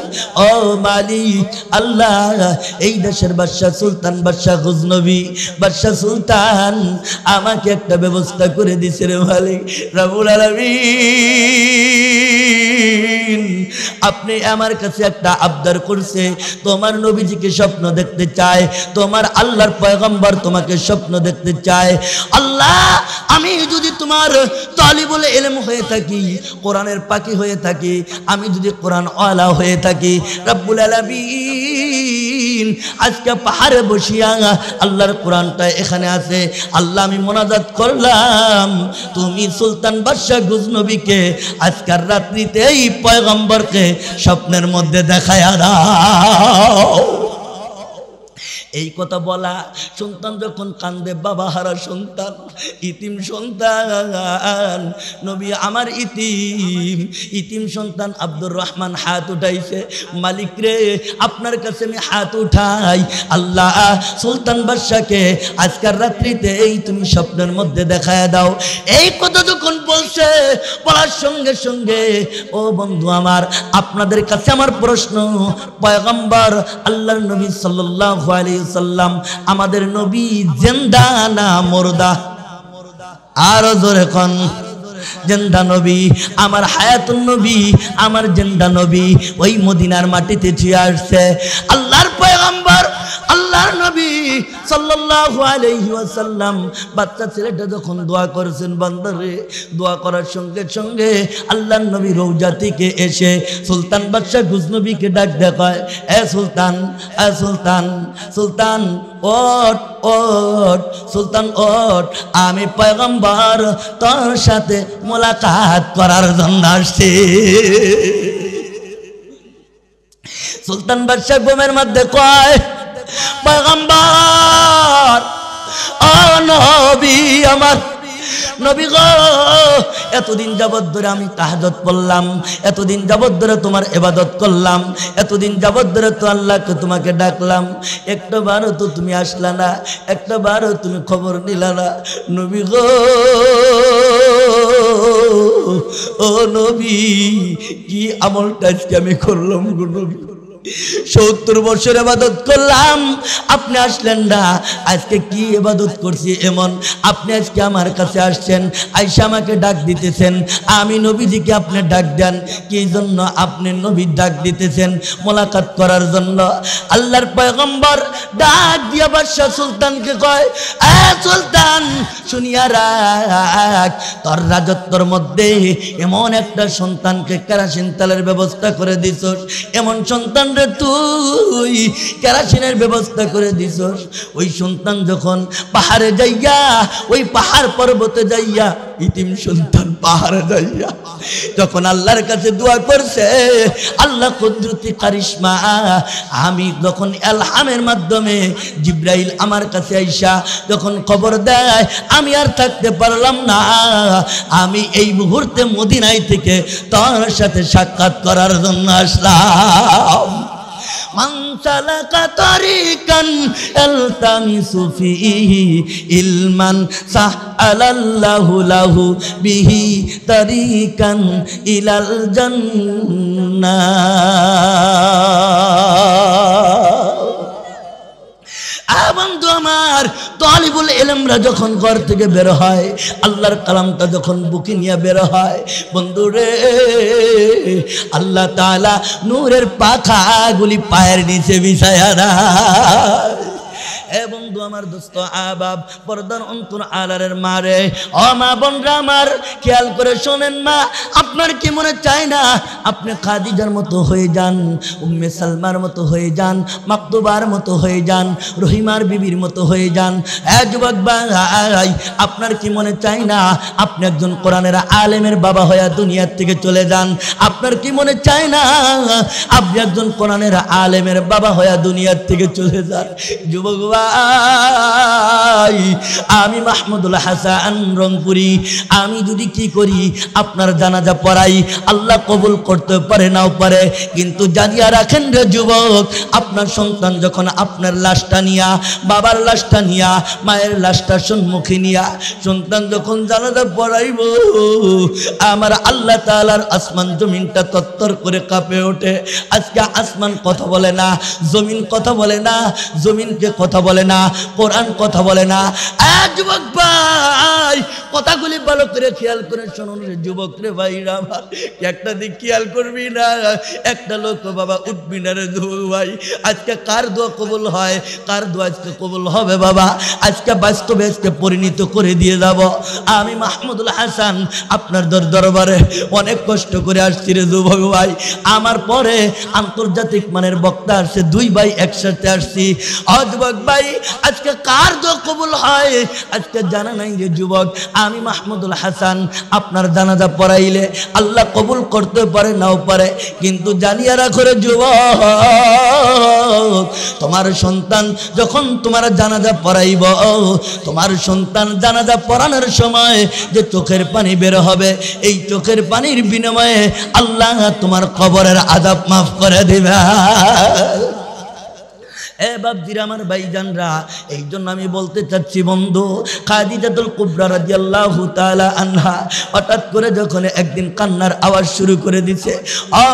ও মালিক আল্লাহ, এই দেশের বাদশাহ সুলতান বাদশাহ গজনবী বাদশাহ সুলতান আমাকে একটা ব্যবস্থা করে দিছে রে মালিক রব্বুল আলামিন। আপনি আমার কাছে একটা আবদার করছে, তোমার নবীজিকে স্বপ্ন দেখতে চায়, তোমার আল্লাহর পয়গম্বর তোমাকে স্বপ্ন দেখতে চায়। আল্লাহ আমি যদি তোমার তালিবুল ইলম হয়ে থাকি, কোরআনের পাখি হয়ে থাকি, আমি যদি কোরআন ওয়ালা হয়ে থাকি, রব্বুল আলামিন দিন আজকে পাহাড়ে বসিয়া আল্লাহর কোরআনটা এখানে আছে। আল্লাহ আমি মোনাজাত করলাম, তুমি সুলতান বাদশাহ গজনবীকে আজকের রাত্রিতে এই পয়গম্বরকে স্বপ্নের মধ্যে দেখায়া দাও। এই কথা বলা সন্তান যখন কান্দে, বাবা হারা সন্তান, ইতিম সন্তান, নবী আমার ইতিম সন্তান আব্দুর রহমান হাত উঠাইছে, মালিক রে আপনার কাছে আমি হাত উঠাই, আল্লাহ সুলতান বাদশাকে আজকের রাত্রিতে এই তুমি স্বপ্নের মধ্যে দেখায় দাও। এই কথা যখন বলছে, বলার সঙ্গে সঙ্গে ও বন্ধু আমার, আপনাদের কাছে আমার প্রশ্ন, পয়গম্বর আল্লাহর নবী সাল্লাল্লাহু আলাইহি সাল্লাম আমাদের নবী জিন্দা না মুর্দা? আরো জোরে কোন। জিন্দা নবী, আমার হায়াতুন নবী, আমার জিন্দা নবী ওই মদিনার মাটিতে ছুঁয়ে আসছে। আল্লাহর পয়গম্বর আল্লাহর নবী সাল্লাল্লাহু আলাইহি ওয়াসাল্লাম বাচ্চা ছেলেটা যখন দোয়া করেছেন, বান্দারে দোয়া করার সঙ্গে সঙ্গে আল্লাহর নবী রওজা থেকে এসে সুলতান বাদশাহ গজনবীকে ডাক দেয়, এ সুলতান, এ সুলতান, সুলতান ওঠ ওঠ, সুলতান ওঠ, আমি পয়গম্বর তোর সাথে মোলাকাত করার জন্য আসছি। সুলতান বাদশাহ ঘুমের মধ্যে কয়, পয়গম্বর ও নবী আমার, নবী গো এতদিন যাবত ধরে আমি তাহাজ্জুদ পড়লাম, এতদিন যাবত ধরে তোমার ইবাদত করলাম, এতদিন যাবত ধরে তো আল্লাহকে তোমাকে ডাকলাম, একটা বারও তো তুমি আসলা না, একটা বারও তুমি খবর নিলা না। নবী গো ও নবী, কি আমলটা আজকে আমি করলাম গো নবী, 70 বছর ইবাদত করলাম, আপনি আসলেন না, আজকে কি ইবাদত করছি এমন আপনি আজকে আমার কাছে আসছেন, আয়েশা আমাকে ডাক দিতেছেন, আমি নবীজিকে আপনি ডাক দেন কি জন্য? আপনি নবীর ডাক দিতেছেন মোলাকাত করার জন্য। আল্লাহর পয়গম্বর ডাক দিয়া বাদশাহ সুলতানকে কয়, এ সুলতান শুনিয়া রাখ, তোর রাজত্বর মধ্যে এমন একটা সন্তানকে কেরাসিন তেলের ব্যবস্থা করে দিছস, এমন সন্তান তুই কেরাসিনের ব্যবস্থা করে দিছস। ওই সন্তান যখন পাহাড়ে যাইয়া, ওই পাহাড় পর্বতে যাইয়া, ইতিম সন্তান পাহাড়ে যাইয়া যখন আল্লাহর কাছে দোয়া করছে, আল্লাহ কুদরতি কারিশমা, আমি যখন ইলহামের মাধ্যমে জিবরাইল আমার কাছে আইসা যখন খবর দেয়, আমি আর থাকতে পারলাম না, আমি এই মুহূর্তে মদিনায় থেকে তোর সাথে সাক্ষাৎ করার জন্য আসলাম। মান সালাকা তরিকান ইলতামিসু ফিহি ইলমান সাহালাল্লাহু লাহু বিহি তরিকান ইলাল জান্নাহ। বন্ধু আমার, তালিবুল ইলমরা যখন ঘর থেকে বের হয়, আল্লাহর কালামটা যখন বুকে নিয়ে বের হয়, বন্ধু রে আল্লাহ তাআলা নূরের পাখাগুলি পায়ের নিচে বিছায়া দেয়। এ বন্ধু আমার, দোস্ত আহবাব, পর্দার অন্তর আলারের মারে, ও মা বোনরা আমার, খেয়াল করে শোনেন মা, আপনার কি মনে চায় না আপনি খাদিজার মতো হয়ে যান, উম্মে সালমার মতো হয়ে যান, মাকতুবার মতো হয়ে যান, রহিমার বিবির মতো হয়ে যান? এ যুবক ভাই, আপনার কি মনে চায় না আপনি একজন কোরআনের আলেমের বাবা হয়ে দুনিয়ার থেকে চলে যান? আপনার কি মনে চায় না আপনি একজন কোরআনের আলেমের বাবা হয়ে দুনিয়ার থেকে চলে যান? যুবক ভাই, আমি মাহমুদুল হাসান রংপুরি, আমি যদি কি করি, আপনার জানাজা পড়াই, আল্লাহ কবুল করতে পারে নাও পারে, কিন্তু জানিয়া রাখেন রে যুবক, আপনার সন্তান যখন আপনার লাশটা নিয়া, বাবার লাশটা নিয়া, মায়ের লাশটা সম্মুখে নিয়া সন্তান যখন জানাজা পড়াইব, আমার আল্লাহ তাআলার আসমান জমিনটা তত্তর করে কাঁপে ওঠে। আজকে আসমান কথা বলে না, জমিন কথা বলে না, জমিনকে কথা বলে না, কোরআন কথা বলে না। যুবক ভাই কথাগুলি ভালো করে খেয়াল করে শুনুন রে যুবক রে ভাইরা আমার, একটা দিক খেয়াল করবি না, একটা লোক বাবা উঠবি না রে যুবক ভাই। আজকে কার দোয়া কবুল হয়, কার দোয়া আজকে কবুল হবে বাবা, আজকে বাস্তবে আজকে পরিণত করে দিয়ে যাব। আমি মাহমুদুল হাসান আপনার দরবারে অনেক কষ্ট করে আসছি রে যুবক ভাই। আমার পরে আন্তর্জাতিক মানের বক্তা আসছে, দুই ভাই একসাথে আসছি। যুবক ভাই আজকে কার দোয়া কবুল হয় আজকে জানা নাই যে যুবক। আমি মাহমুদুল হাসান আপনার জানাজা পড়াইলে আল্লাহ কবুল করতে পারে নাও পারে, কিন্তু জানিয়ে রাখো রে যুবক, তোমার সন্তান যখন তোমার জানাজা পড়াইব, তোমার সন্তান জানাজা পড়ানোর সময় যে চোখের পানি বের হবে, এই চোখের পানির বিনিময়ে আল্লাহ তোমার কবরের আযাব মাফ করে দিবে। এ বাপজিরা আমার ভাইজানরা, এই জন্য আমি বলতে চাচ্ছি বন্ধু, খাদিজাতুল কুবরা রাদিয়াল্লাহু তাআলা আনহা হঠাৎ করে যখন একদিন কান্নার আওয়াজ শুরু করে দিছে, ও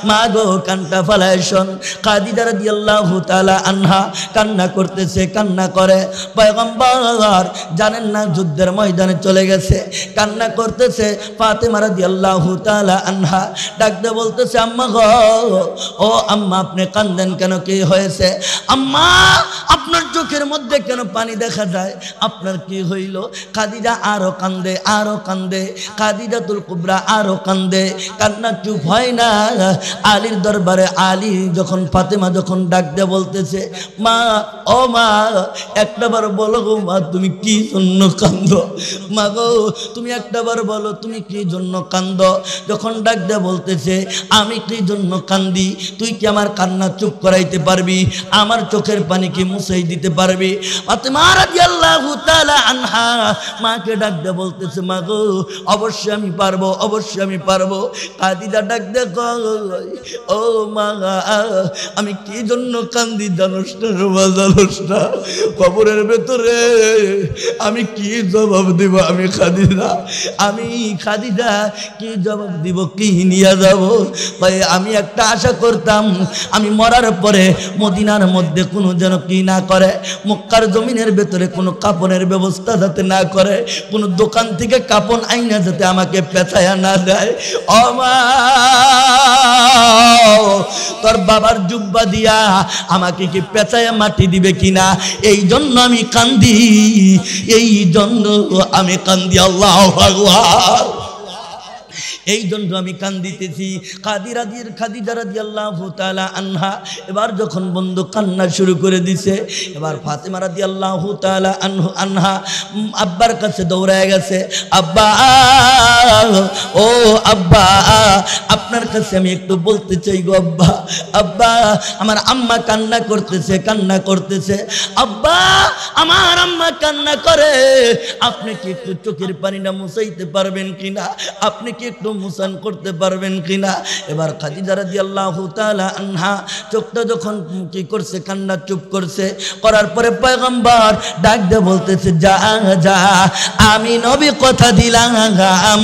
মা গো কান্না ফালায় শোন। খাদিজা রাদিয়াল্লাহু তাআলা আনহা কান্না করতেছে, কান্না করে। পয়গম্বর জানেন না যুদ্ধের ময়দানে চলে গেছে, কান্না করতেছে। ফাতেমা রাদিয়াল্লাহু তাআলা আনহা ডাকতে বলতেছে, আম্মা গো, ও আম্মা আপনি কান্দেন কেন, কি হয়েছে? আম্মা আপনার চোখের মধ্যে কেন পানি দেখা যায়, আপনার কি হইল? খাদিজা আরো কান্দে, আরো কান্দে। খাদিজাতুল কুবরা আরো কান্দে, কান্না চুপ হয় না। আলীর দরবারে আলী যখন ফাতেমা যখন ডাক দিয়ে বলতেছে, মা ও মা একটাবার বলো গো মা তুমি কি জন্য কান্দো, মা গো তুমি একটাবার বলো তুমি কি জন্য কান্দো। যখন ডাক দিয়ে বলতেছে, আমি কি জন্য কান্দি, তুই কি আমার কান্না চুপ করাইতে পারবি, আমার চোখের পানি কি মুছাই দিতে পারবি? ফাতেমা রাদিয়াল্লাহু তাআলা আনহা মাকে ডাক দিয়ে বলতেছে, মা গো অবশ্যই আমি পারবো, অবশ্যই আমি পারবো। খাদিজা ডাক দে, ও মা আমি কি জন্য কান্দি জানোস না, জানোস না? কবরের ভেতরে আমি কি জবাব দিব? আমি খাদিজা কি জবাব দিব, কি নিয়ে যাব? ভাই আমি একটা আশা করতাম, আমি মরার পরে মদিনার মধ্যে কোনো যেন কি না করে, মক্কার জমিনের ভেতরে কোনো কাপড়ের ব্যবস্থা যাতে না করে, কোনো দোকান থেকে কাপড় আইনা যাতে আমাকে পেঁচায়া না দেয়। ও মা তোর বাবার জুব্বা দিয়া আমাকে কি পেঁচায়া মাটি দিবে কিনা, এই জন্য আমি কান্দি, এই জন্য আমি কান্দি। আল্লাহু আকবার, এই জন্য আমি কান্দিতেছি। খাদিজা রাদিয়াল্লাহু তাআলা আনহা এবার যখন বন্ধু কান্না শুরু করে দিছে, এবার ফাতেমা রাদিয়াল্লাহু তাআলা আনহা আব্বার কাছে দৌড়ায় গেছে। আব্বা, ও আব্বা আপনার কাছে আমি একটু বলতে চাই গো আব্বা। আব্বা আমার আম্মা কান্না করতেছে, কান্না করতেছে। আব্বা আমার আম্মা কান্না করে, আপনি কি একটু চোখের পানিটা মুছাইতে পারবেন কিনা, আপনি কি একটু মুসান করতে পারবেন কিনা? এবার খাদিজা রাদিয়াল্লাহু তাআলা আনহা চোখটা যখন কি করছে, কান্না চুপ করছে, করার পরে পয়গম্বর ডাক দিয়ে বলতেছে, যা যা আমি নবী কথা দিলাম,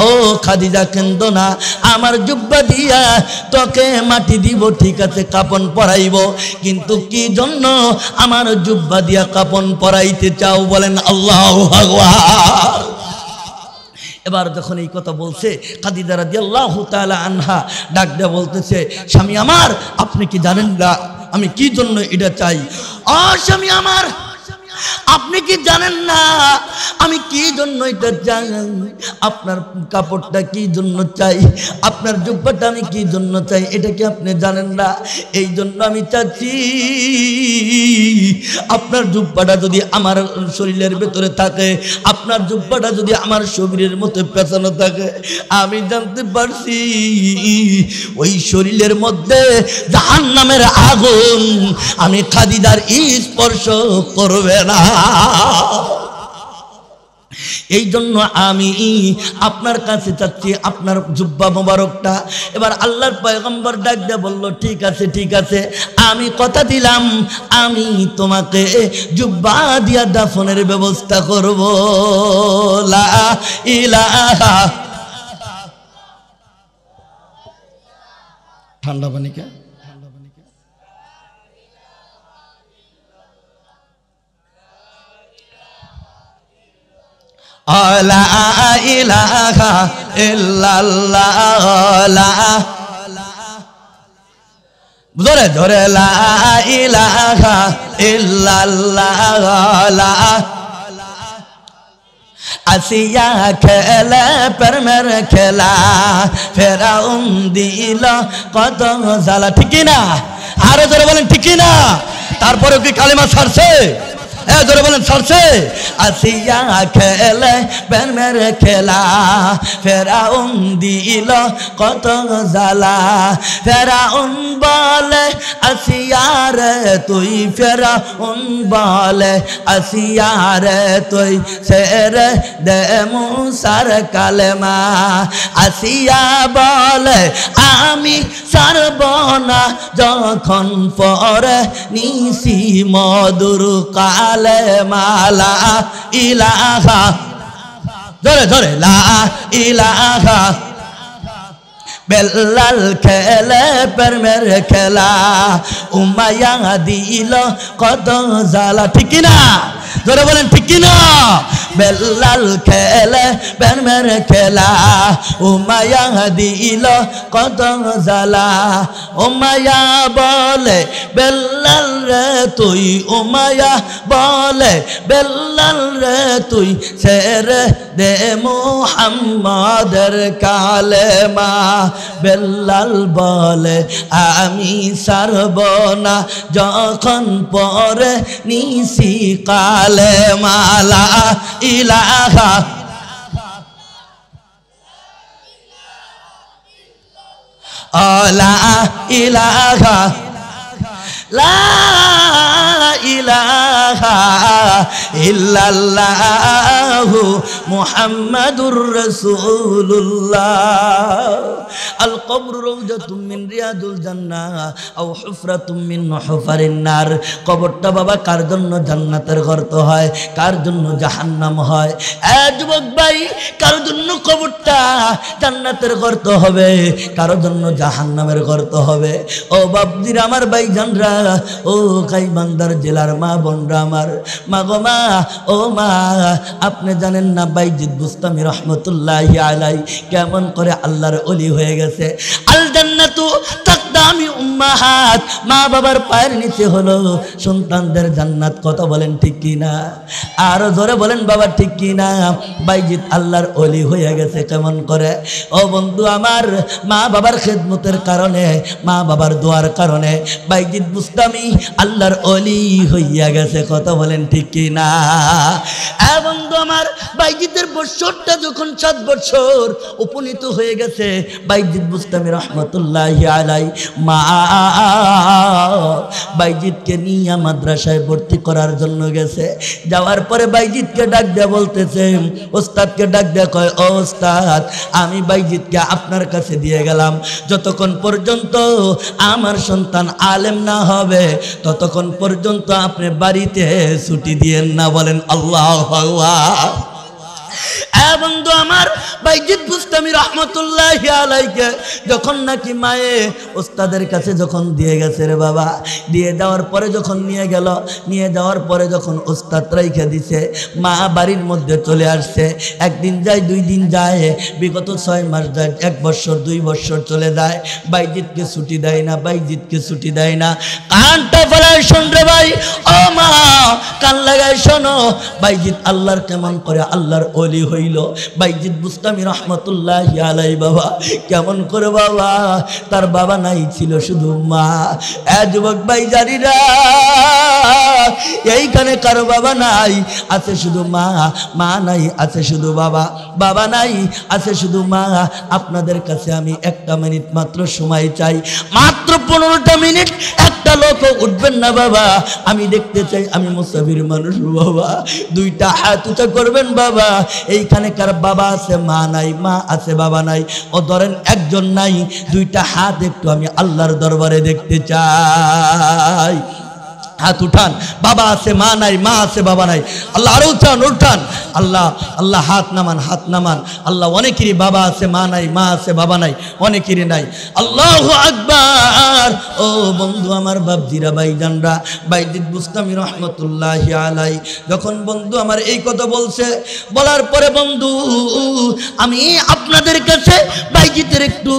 ও খাদিজা কেন্দ না, আমার জুব্বা দিয়া তোকে মাটি দিব, ঠিক আছে কাপন পরাইব, কিন্তু কি জন্য আমার জুব্বা দিয়া কাপন পরাইতে চাও বলেন? আল্লাহু আকবার। এবার যখন এই কথা বলছে, খাদিজা রাদিয়াল্লাহু তাআলা আনহা ডাক দিয়ে বলতেছে, স্বামী আমার আপনি কি জানেন না আমি কি জন্য এটা চাই? ও স্বামী আমার আপনি কি জানেন না আমি কি জন্য এটা চাই? আপনার কাপড়টা কি জন্য চাই, আপনার জুব্বাটা আমি কি জন্য চাই, এটা কি আপনি জানেন না? এই জন্য আমি চাচ্ছি আপনার জুব্বাটা যদি আমার শরীরের ভেতরে থাকে, আপনার জুব্বাটা যদি আমার শরীরের মধ্যে পেঁচানো থাকে, আমি জানতে পারছি ওই শরীরের মধ্যে জাহান্নামের আগুন আমি খাদিজার স্পর্শ করবে না। এই জন্য আমি আপনার কাছে চাচ্ছি আপনার জুব্বা মোবারকটা। এবার আল্লাহর পয়গম্বর ডাক দিয়ে বলল, ঠিক আছে ঠিক আছে, আমি কথা দিলাম আমি তোমাকে জুব্বা দিয়া দাফনের ব্যবস্থা করব। লা ইলাহা, ঠান্ডা পানি কে লা ইলাহা ইল্লাল্লাহ লা জোরে জোরে লা ইলাহা ইল্লাল্লাহ লা আসিয়া খেলে প্রেমের খেলা ফেরাউন দিল কত জ্বালা ঠিক না আরো জোরে বলেন ঠিক না তারপরে কি কালিমা ছাড়ছে জোরে বলেন ছাড়ছে আসিয়া খেলে প্রেমের খেলা ফেরাউন দিল কত জ্বালা ফেরাউন বলে আসিয়া রে তুই ফেরাউন বলে আসিয়া রে তুই ছেড়ে দে মুসার কালেমা আসিয়া বলে আমি ছাড়ব না যখন পরে নিশি মধুর কালেমা লা ইলাহা জোরে জোরে লা ইলাহা বেলাল খেলে প্রেমের খেলা উমাইয়া দিল কত জ্বালা ঠিক না জোরে বলেন ঠিক না বেলাল খেলে প্রেমের খেলা উমাইয়া দিল কত জ্বালা উমাইয়া বলে বেলাল রে তুই উমাইয়া বলে বেলাল রে তুই ছেড়ে দে মুহাম্মাদের কালেমা বেলাল বলে আমি ছাড়ব না যখন পরে নিশি কালেমা লা ইলাহা লা ইলাহা লা ইলাহা ইল্লাল্লাহু মুহাম্মাদুর রাসূলুল্লাহ আল কবর রাউযাতুম মিন রিয়াদুল জান্নাহ আও হুফরাতুম মিন হুফারিন নার কবরটা বাবা কার জন্য জান্নাতের গর্ত হয় কার জন্য জাহান্নাম হয় যুবক ভাই কার জন্য কবরটা জান্নাতের গর্ত হবে কার জন্য জাহান্নামের গর্ত হবে ও বাপজির আমার ভাইজানরা ও গাইবান্ধার জেলার মা বোনরা আমার মা গো মা ও মা আপনি জানেন না বাইজিদ বুস্তামি রহমতুল্লাহি আলাইহি কেমন করে আল্লাহর ওলি হয়ে গেছে আল জান্নাতু তাকদামি উম্মাহাত মা বাবার পায়ের নিচে হলো সন্তানদের জান্নাত কথা বলেন ঠিক কি না আর জোরে বলেন বাবা ঠিক কি না বাইজিদ আল্লাহর ওলি হয়ে গেছে কেমন করে ও বন্ধু আমার মা বাবার খেদমতের কারণে মা বাবার দোয়ার কারণে বাইজিদ বুস্তামি আল্লাহর ওলি হইয়া গেছে কথা বলেন ঠিক কি না বন্ধু আমার বাইজিদের বছরটা যখন 7 বছর উপনীত হয়ে গেছে বাইজিদ বুস্তামি রহমতুল্লাহি আলাইহি মা বাইজিদকে নিয়ে মাদ্রাসায় ভর্তি করার জন্য গেছে যাওয়ার পরে বাইজিদকে ডাক দেয়া বলতেছে ওস্তাদকে ডাক দেয়া কয় ও ওস্তাদ আমি বাইজিদকে আপনার কাছে দিয়ে গেলাম যতক্ষণ পর্যন্ত আমার সন্তান আলেম না হবে ততক্ষণ পর্যন্ত আপনি বাড়িতে ছুটি দিয়েন না বলেন আল্লাহু আকবার বন্ধু আমার বাইজিদ বুস্তামি রহমতুল্লাহি আলাইহি যখন নাকি মায়ে ওস্তাদের কাছে যখন দিয়ে গেছে রে বাবা দিয়ে যাওয়ার পরে যখন নিয়ে যাওয়ার পরে যখন ওস্তাদ রাইখা দিছে মা বাড়ির মধ্যে চলে আসছে একদিন যায় 2 দিন যায় বিগত 6 মাস যায় 1 বছর 2 বছর চলে যায় বাইজিদকে ছুটি দেয় না বাইজিদকে ছুটি দেয় না কানটা ফলায় শোন রে ভাই ও মা কান লাগায় শোনো বাইজিদ আল্লাহর কেমন করে আল্লাহর ওলি হইল বাইজিদ বুস্তামি রহমতুল্লাহি আলাইহি বাবা কেমন করে বাবা তার বাবা নাই ছিল শুধু মা যুবক ভাই জানিরা এইখানে কারো বাবা নাই আছে শুধু মা মা নাই আছে শুধু বাবা বাবা নাই আছে শুধু মা আপনাদের কাছে আমি 1টা মিনিট মাত্র সময় চাই মাত্র 15টা মিনিট একটা লোক উঠবেন না বাবা আমি দেখতে চাই আমি মুসাফির মানুষ বাবা 2টা হাত উঁচা করবেন বাবা এইখানে কার বাবা আছে মা নাই মা আছে বাবা নাই ও ধরেন একজন নাই 2টা হাত একটু আমি আল্লাহর দরবারে দেখতে চাই হাত উঠান, বাবা আছে মা নাই, মা আছে বাবা নাই, আল্লাহ আরো উঠান উঠান, আল্লাহ আল্লাহ হাত নামান হাত নামান, আল্লাহ অনেকেরই বাবা আছে মা নাই, মা আছে বাবা নাই, অনেকেরই নাই। আল্লাহু আকবার। ও বন্ধু আমার বাপজিরা ভাইজানরা, বাইজিদ বুস্তামি রহমতুল্লাহি আলাই যখন বন্ধু আমার এই কথা বলছে, বলার পরে বন্ধু আমি আপনাদের কাছে বাইজিদের একটু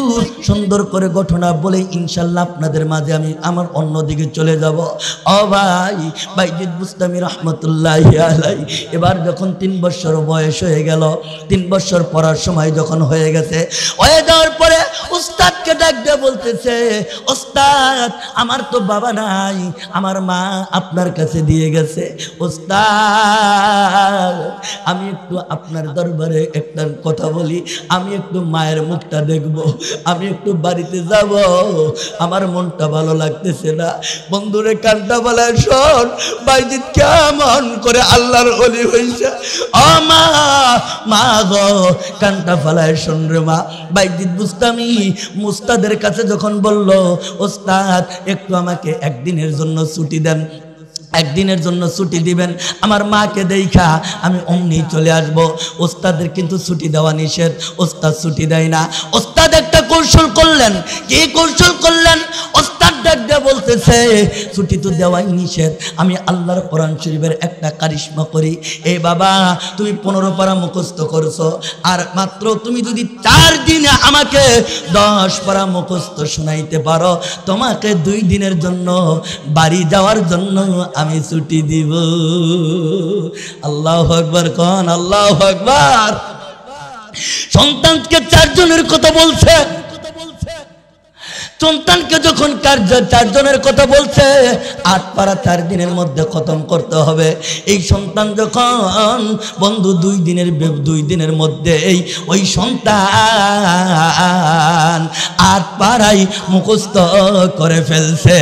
সুন্দর করে ঘটনা বলে ইনশাল্লাহ আপনাদের মাঝে আমি আমার অন্যদিকে চলে যাব। ও ভাই, বাইজিদ বুস্তামি রহমতুল্লাহি আলাই এবার যখন 3 বছর বয়স হয়ে গেল, 3 বছর পড়ার সময় যখন হয়ে গেছে, হয়ে যাওয়ার পরে উস্তাদকে ডাক দিয়ে বলতেছে, ওস্তাদ আমার তো বাবা নাই, আমার মা আপনার কাছে দিয়ে গেছে, ওস্তাদ আমি একটু আপনার দরবারে একটা কথা বলি, আমি একটু মায়ের মুখটা দেখব, আমি একটু বাড়িতে যাব, আমার মনটা ভালো লাগতেছে না। বন্ধুরে কানটা বলে শোন, বাইজিদ কেমন করে আল্লাহর ওলি হইছে। ও মা, মা গো কানটা ফালায় শোন রে মা। বাইজিদ বুস্তামি মুস্তাদের কাছে যখন বলল, ওস্তাদ একটু আমাকে একদিনের জন্য ছুটি দেন, একদিনের জন্য ছুটি দিবেন, আমার মাকে দেখা আমি অমনি চলে আসব। ওস্তাদের কিন্তু ছুটি দেওয়া নিষেধ, ওস্তাদ ছুটি দেয় না। ওস্তাদ একটা কৌশল করলেন। কি কৌশল করলেন? ওস্তাদ ডাক দিয়ে বলতেছে, ছুটি তো দেওয়াই নিষেধ, আমি আল্লাহর কোরআন শরীফের একটা কারিশমা করি। এই বাবা তুমি 15 পারা মুখস্থ করছো, আর মাত্র তুমি যদি 4 দিনে আমাকে 10 পারা মুখস্থ শোনাইতে পারো, তোমাকে 2 দিনের জন্য বাড়ি যাওয়ার জন্য আমি ছুটি দিব। আল্লাহু আকবার কোন, আল্লাহু আকবার। সন্তানকে 4 জনের কথা বলছে, সন্তানকে যখন 4 জনের কথা বলছে, 8 পারা 4 দিনের মধ্যে খতম করতে হবে। এই সন্তান যখন বন্ধু 2 দিনের মধ্যে ওই সন্তান 8 পারাই মুখস্থ করে ফেলছে।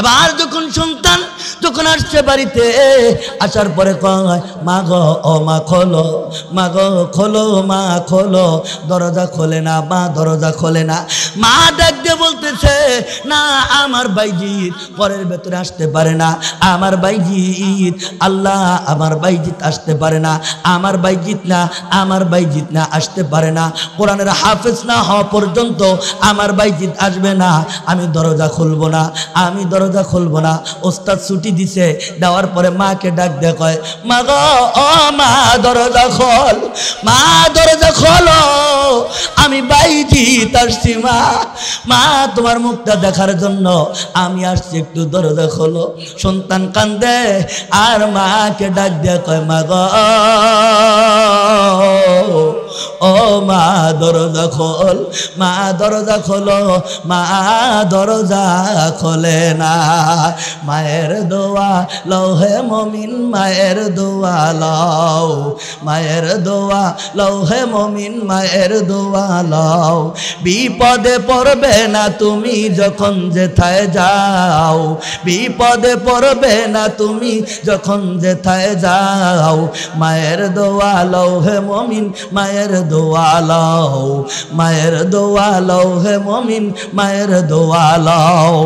এবার যখন সন্তান যখন আসছে বাড়িতে, আসার পরে কয়, মা গো ও মা খোলো, মা গো খোলো, মা খোলো, দরজা খোলে না, মা দরজা খোলে না। মা ডাক দিয়ে বলতেছে, না আমার বাইজিৎ ঘরের ভেতরে আসতে পারে না, আমার বাইজিৎ, আল্লাহ আমার বাইজিৎ আসতে পারে না, আমার বাইজিৎ না, আমার বাইজিৎ না আসতে পারে না, কোরআনের হাফেজ না হওয়া পর্যন্ত আমার বাইজিৎ আসবে না, আমি দরজা খুলবো না, আমি দরজা খুলবো না। ওস্তাদ ছুটি দিছে, দেওয়ার পরে মাকে ডাক দিয়ে কয়, মা গো ও মা দরজা খোল, মা দরজা খোলো, আমি বাইজিৎ আসছি মা, মা তোমার মুখটা দেখার জন্য আমি আসছি, একটু দরজা খোলো। সন্তান কান্দে আর মাকে ডাক দিয়ে কয়, মা গো ও মা দরজা খোল, মা দরজা খোলো, মা দরজা খোলে না। মায়ের দোয়া লও হে মমিন, মায়ের দোয়া লও, মায়ের দোয়া লও হে মমিন, মায়ের দোয়া লও। বিপদে পড়বে না তুমি যখন যেথায় যাও, বিপদে পড়বে না তুমি যখন যেথায় যাও। মায়ের দোয়া লও হে মমিন, মায়ের দোয়া লও, মায়ের দোয়া লও হে মমিন, মায়ের দোয়া লও।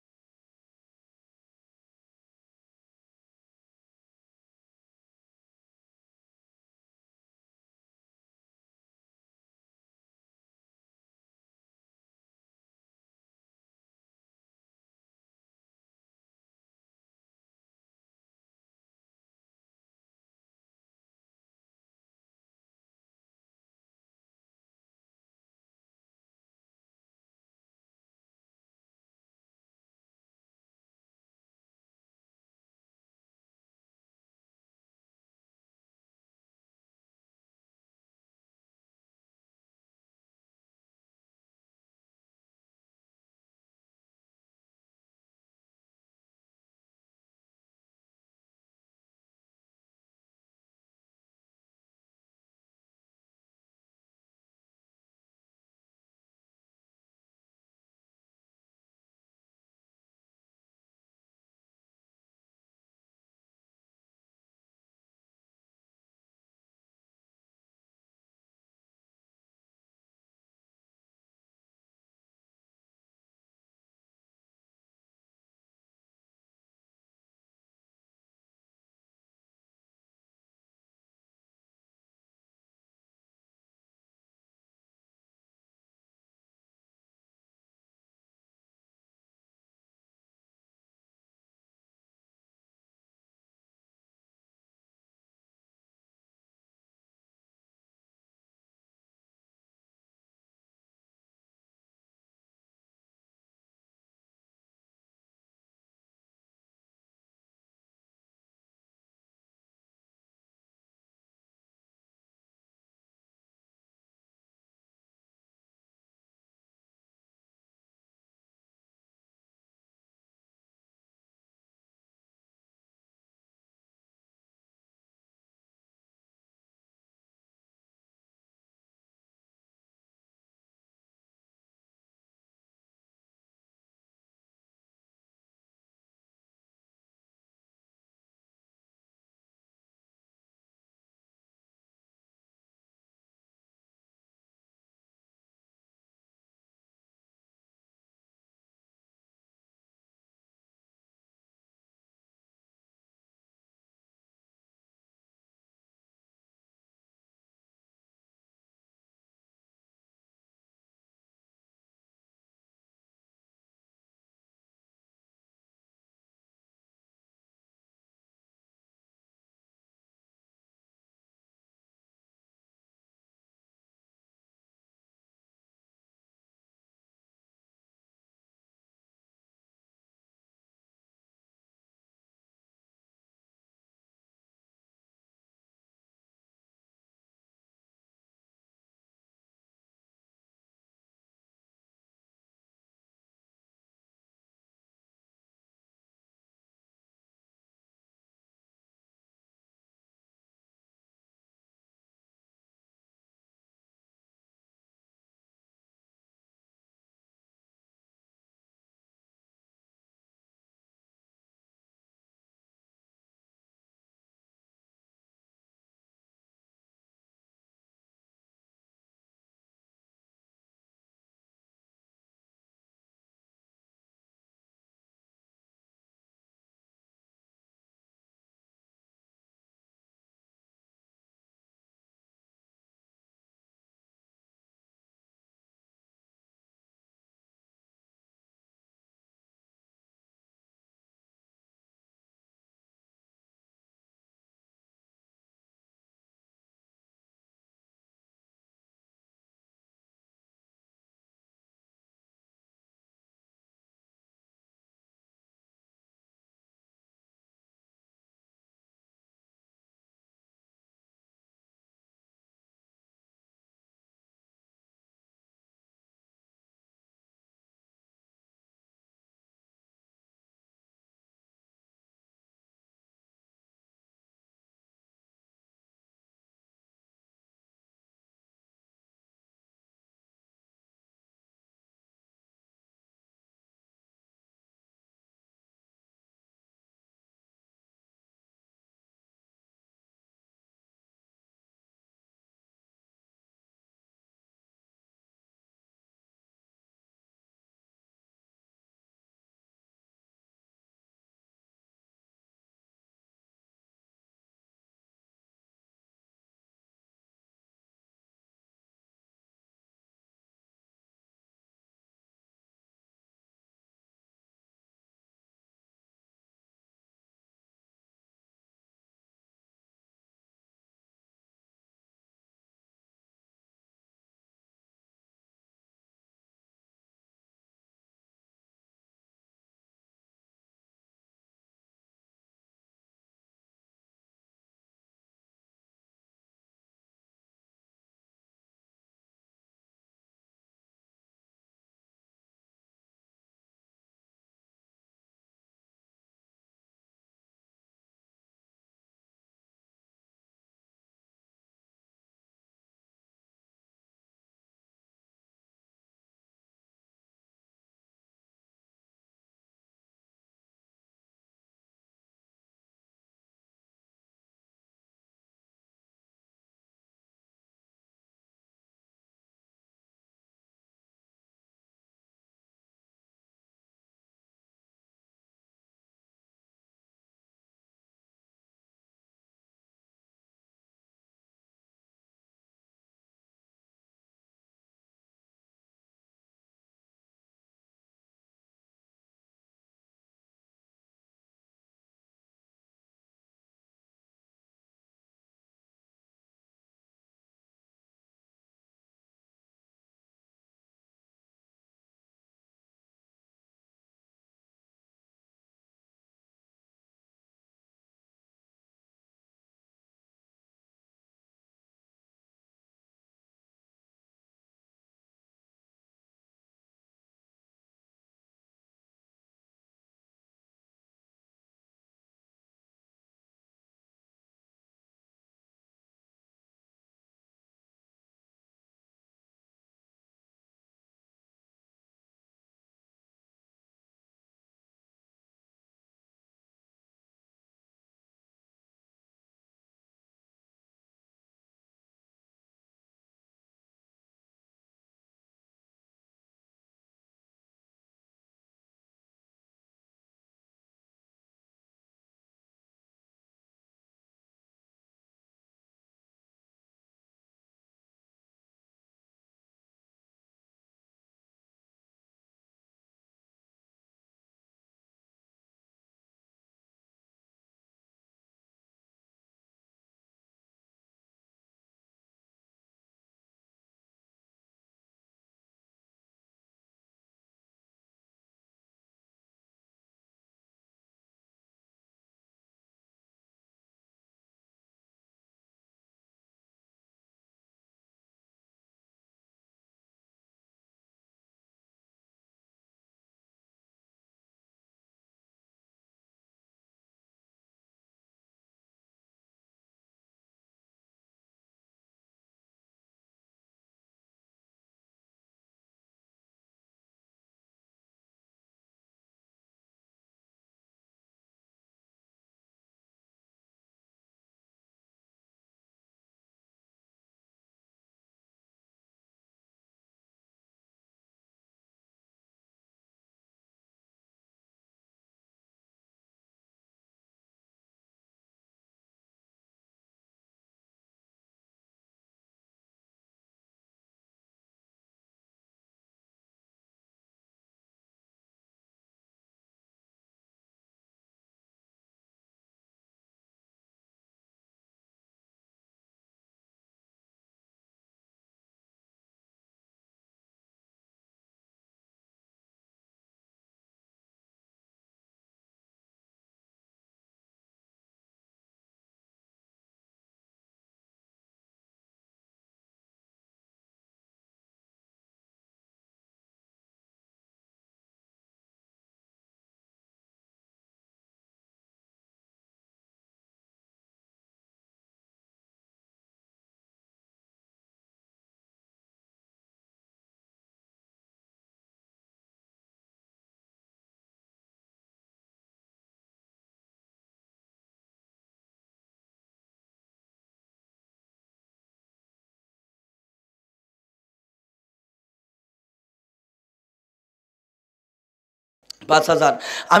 5000। আমি